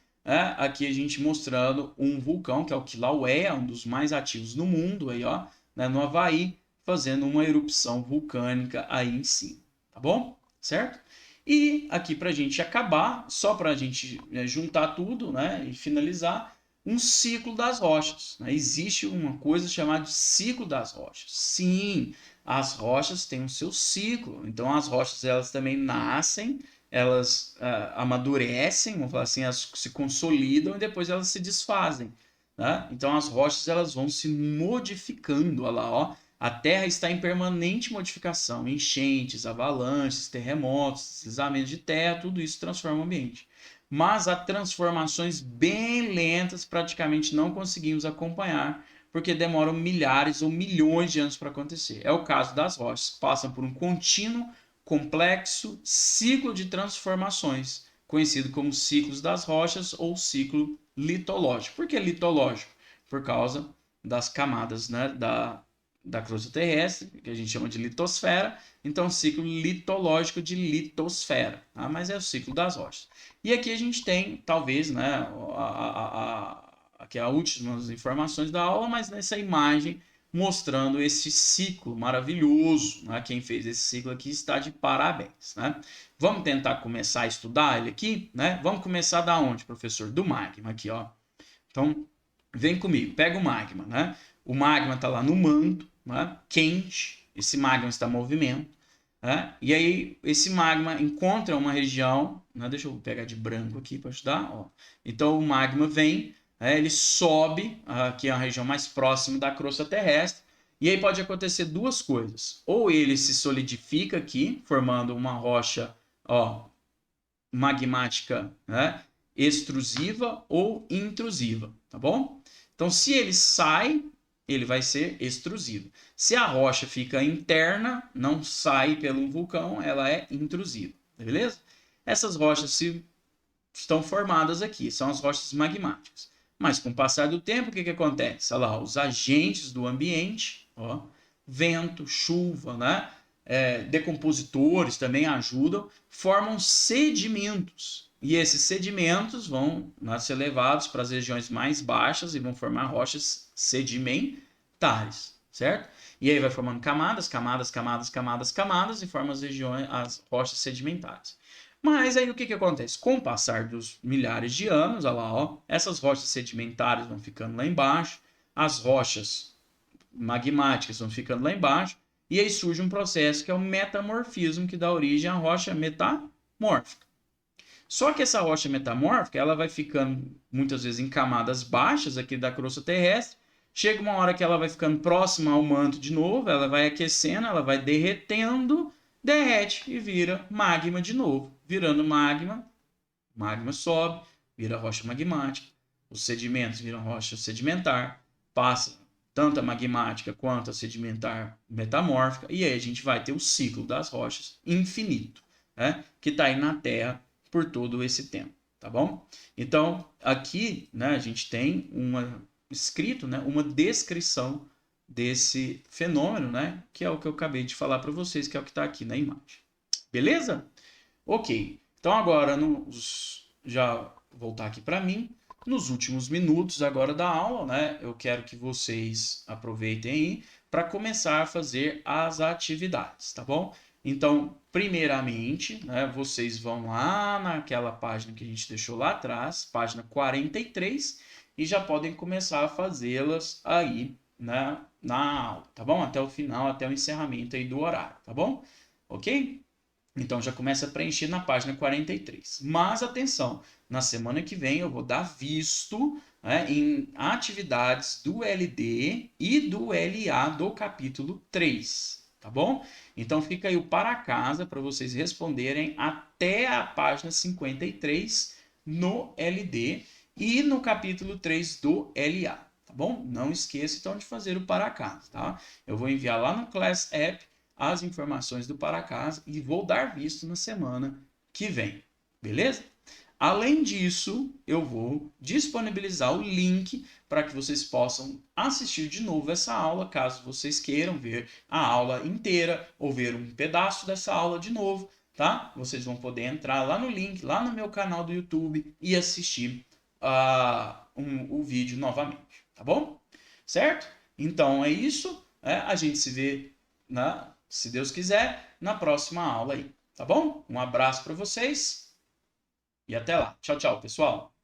Aqui a gente mostrando um vulcão, que é o Kilauea, um dos mais ativos no mundo, aí, ó, né, no Havaí, fazendo uma erupção vulcânica aí em cima, tá bom? Certo? E aqui para a gente acabar, só para a gente juntar tudo, né, e finalizar, um ciclo das rochas, né? Existe uma coisa chamada de ciclo das rochas. Sim, as rochas têm o seu ciclo. Então as rochas elas também nascem, elas amadurecem, vamos falar assim, elas se consolidam e depois elas se desfazem. Tá? Então as rochas elas vão se modificando. Olha lá, ó. A Terra está em permanente modificação. Enchentes, avalanches, terremotos, deslizamentos de terra, tudo isso transforma o ambiente. Mas há transformações bem lentas, praticamente não conseguimos acompanhar, porque demoram milhares ou milhões de anos para acontecer. É o caso das rochas, passam por um contínuo, complexo ciclo de transformações, conhecido como ciclos das rochas ou ciclo litológico. Por que litológico? Por causa das camadas, né, da crosta terrestre, que a gente chama de litosfera. Então, ciclo litológico de litosfera, tá? Mas é o ciclo das rochas. E aqui a gente tem, talvez, né, aqui as últimas informações da aula, mas nessa imagem mostrando esse ciclo maravilhoso, né? Quem fez esse ciclo aqui está de parabéns, né? Vamos tentar começar a estudar ele aqui, né? Vamos começar da onde, professor? Do magma aqui, ó. Então, vem comigo, pega o magma, né? O magma está lá no manto, né? Quente, esse magma está em movimento, né? E aí esse magma encontra uma região, né? Deixa eu pegar de branco aqui para ajudar, ó. Então o magma vem, ele sobe, aqui é a região mais próxima da crosta terrestre, e aí pode acontecer duas coisas. Ou ele se solidifica aqui, formando uma rocha, ó, magmática, né, extrusiva ou intrusiva, tá bom? Então, se ele sai, ele vai ser extrusivo. Se a rocha fica interna, não sai pelo vulcão, ela é intrusiva, beleza? Essas rochas estão formadas aqui, são as rochas magmáticas. Mas com o passar do tempo, o que acontece? Olha lá, os agentes do ambiente, ó, vento, chuva, né? Decompositores também ajudam, formam sedimentos. E esses sedimentos vão, né, ser levados para as regiões mais baixas e vão formar rochas sedimentares, certo? E aí vai formando camadas, camadas, camadas, camadas, camadas e forma as regiões, as rochas sedimentares. Mas aí o que acontece? Com o passar dos milhares de anos, olha lá, ó, essas rochas sedimentares vão ficando lá embaixo, as rochas magmáticas vão ficando lá embaixo, e aí surge um processo que é o metamorfismo, que dá origem à rocha metamórfica. Só que essa rocha metamórfica ela vai ficando muitas vezes em camadas baixas aqui da crosta terrestre. Chega uma hora que ela vai ficando próxima ao manto de novo, ela vai aquecendo, ela vai derretendo, derrete e vira magma de novo. Virando magma, magma sobe, vira rocha magmática, os sedimentos viram rocha sedimentar, passa tanto a magmática quanto a sedimentar metamórfica, e aí a gente vai ter o ciclo das rochas infinito, né? Que está aí na Terra por todo esse tempo, tá bom? Então, aqui, né, a gente tem escrito, né, uma descrição desse fenômeno, né, que é o que eu acabei de falar para vocês, que é o que está aqui na imagem. Beleza? Ok. Então agora, já voltar aqui para mim, nos últimos minutos agora da aula, né, eu quero que vocês aproveitem aí para começar a fazer as atividades, tá bom? Então, primeiramente, né, vocês vão lá naquela página que a gente deixou lá atrás, página 43, e já podem começar a fazê-las aí, né, na aula, tá bom? Até o final, até o encerramento aí do horário, tá bom? Ok? Então já começa a preencher na página 43. Mas atenção, na semana que vem eu vou dar visto, né, em atividades do LD e do LA do capítulo 3, tá bom? Então fica aí o para casa para vocês responderem até a página 53 no LD e no capítulo 3 do LA, tá bom? Não esqueça então de fazer o para casa, tá? Eu vou enviar lá no Class App as informações do para casa e vou dar visto na semana que vem, beleza? Além disso, eu vou disponibilizar o link para que vocês possam assistir de novo essa aula, caso vocês queiram ver a aula inteira ou ver um pedaço dessa aula de novo, tá? Vocês vão poder entrar lá no link, lá no meu canal do YouTube e assistir o vídeo novamente, tá bom? Certo? Então é isso. A gente se vê, se Deus quiser, na próxima aula aí, tá bom? Um abraço para vocês e até lá. Tchau, tchau, pessoal.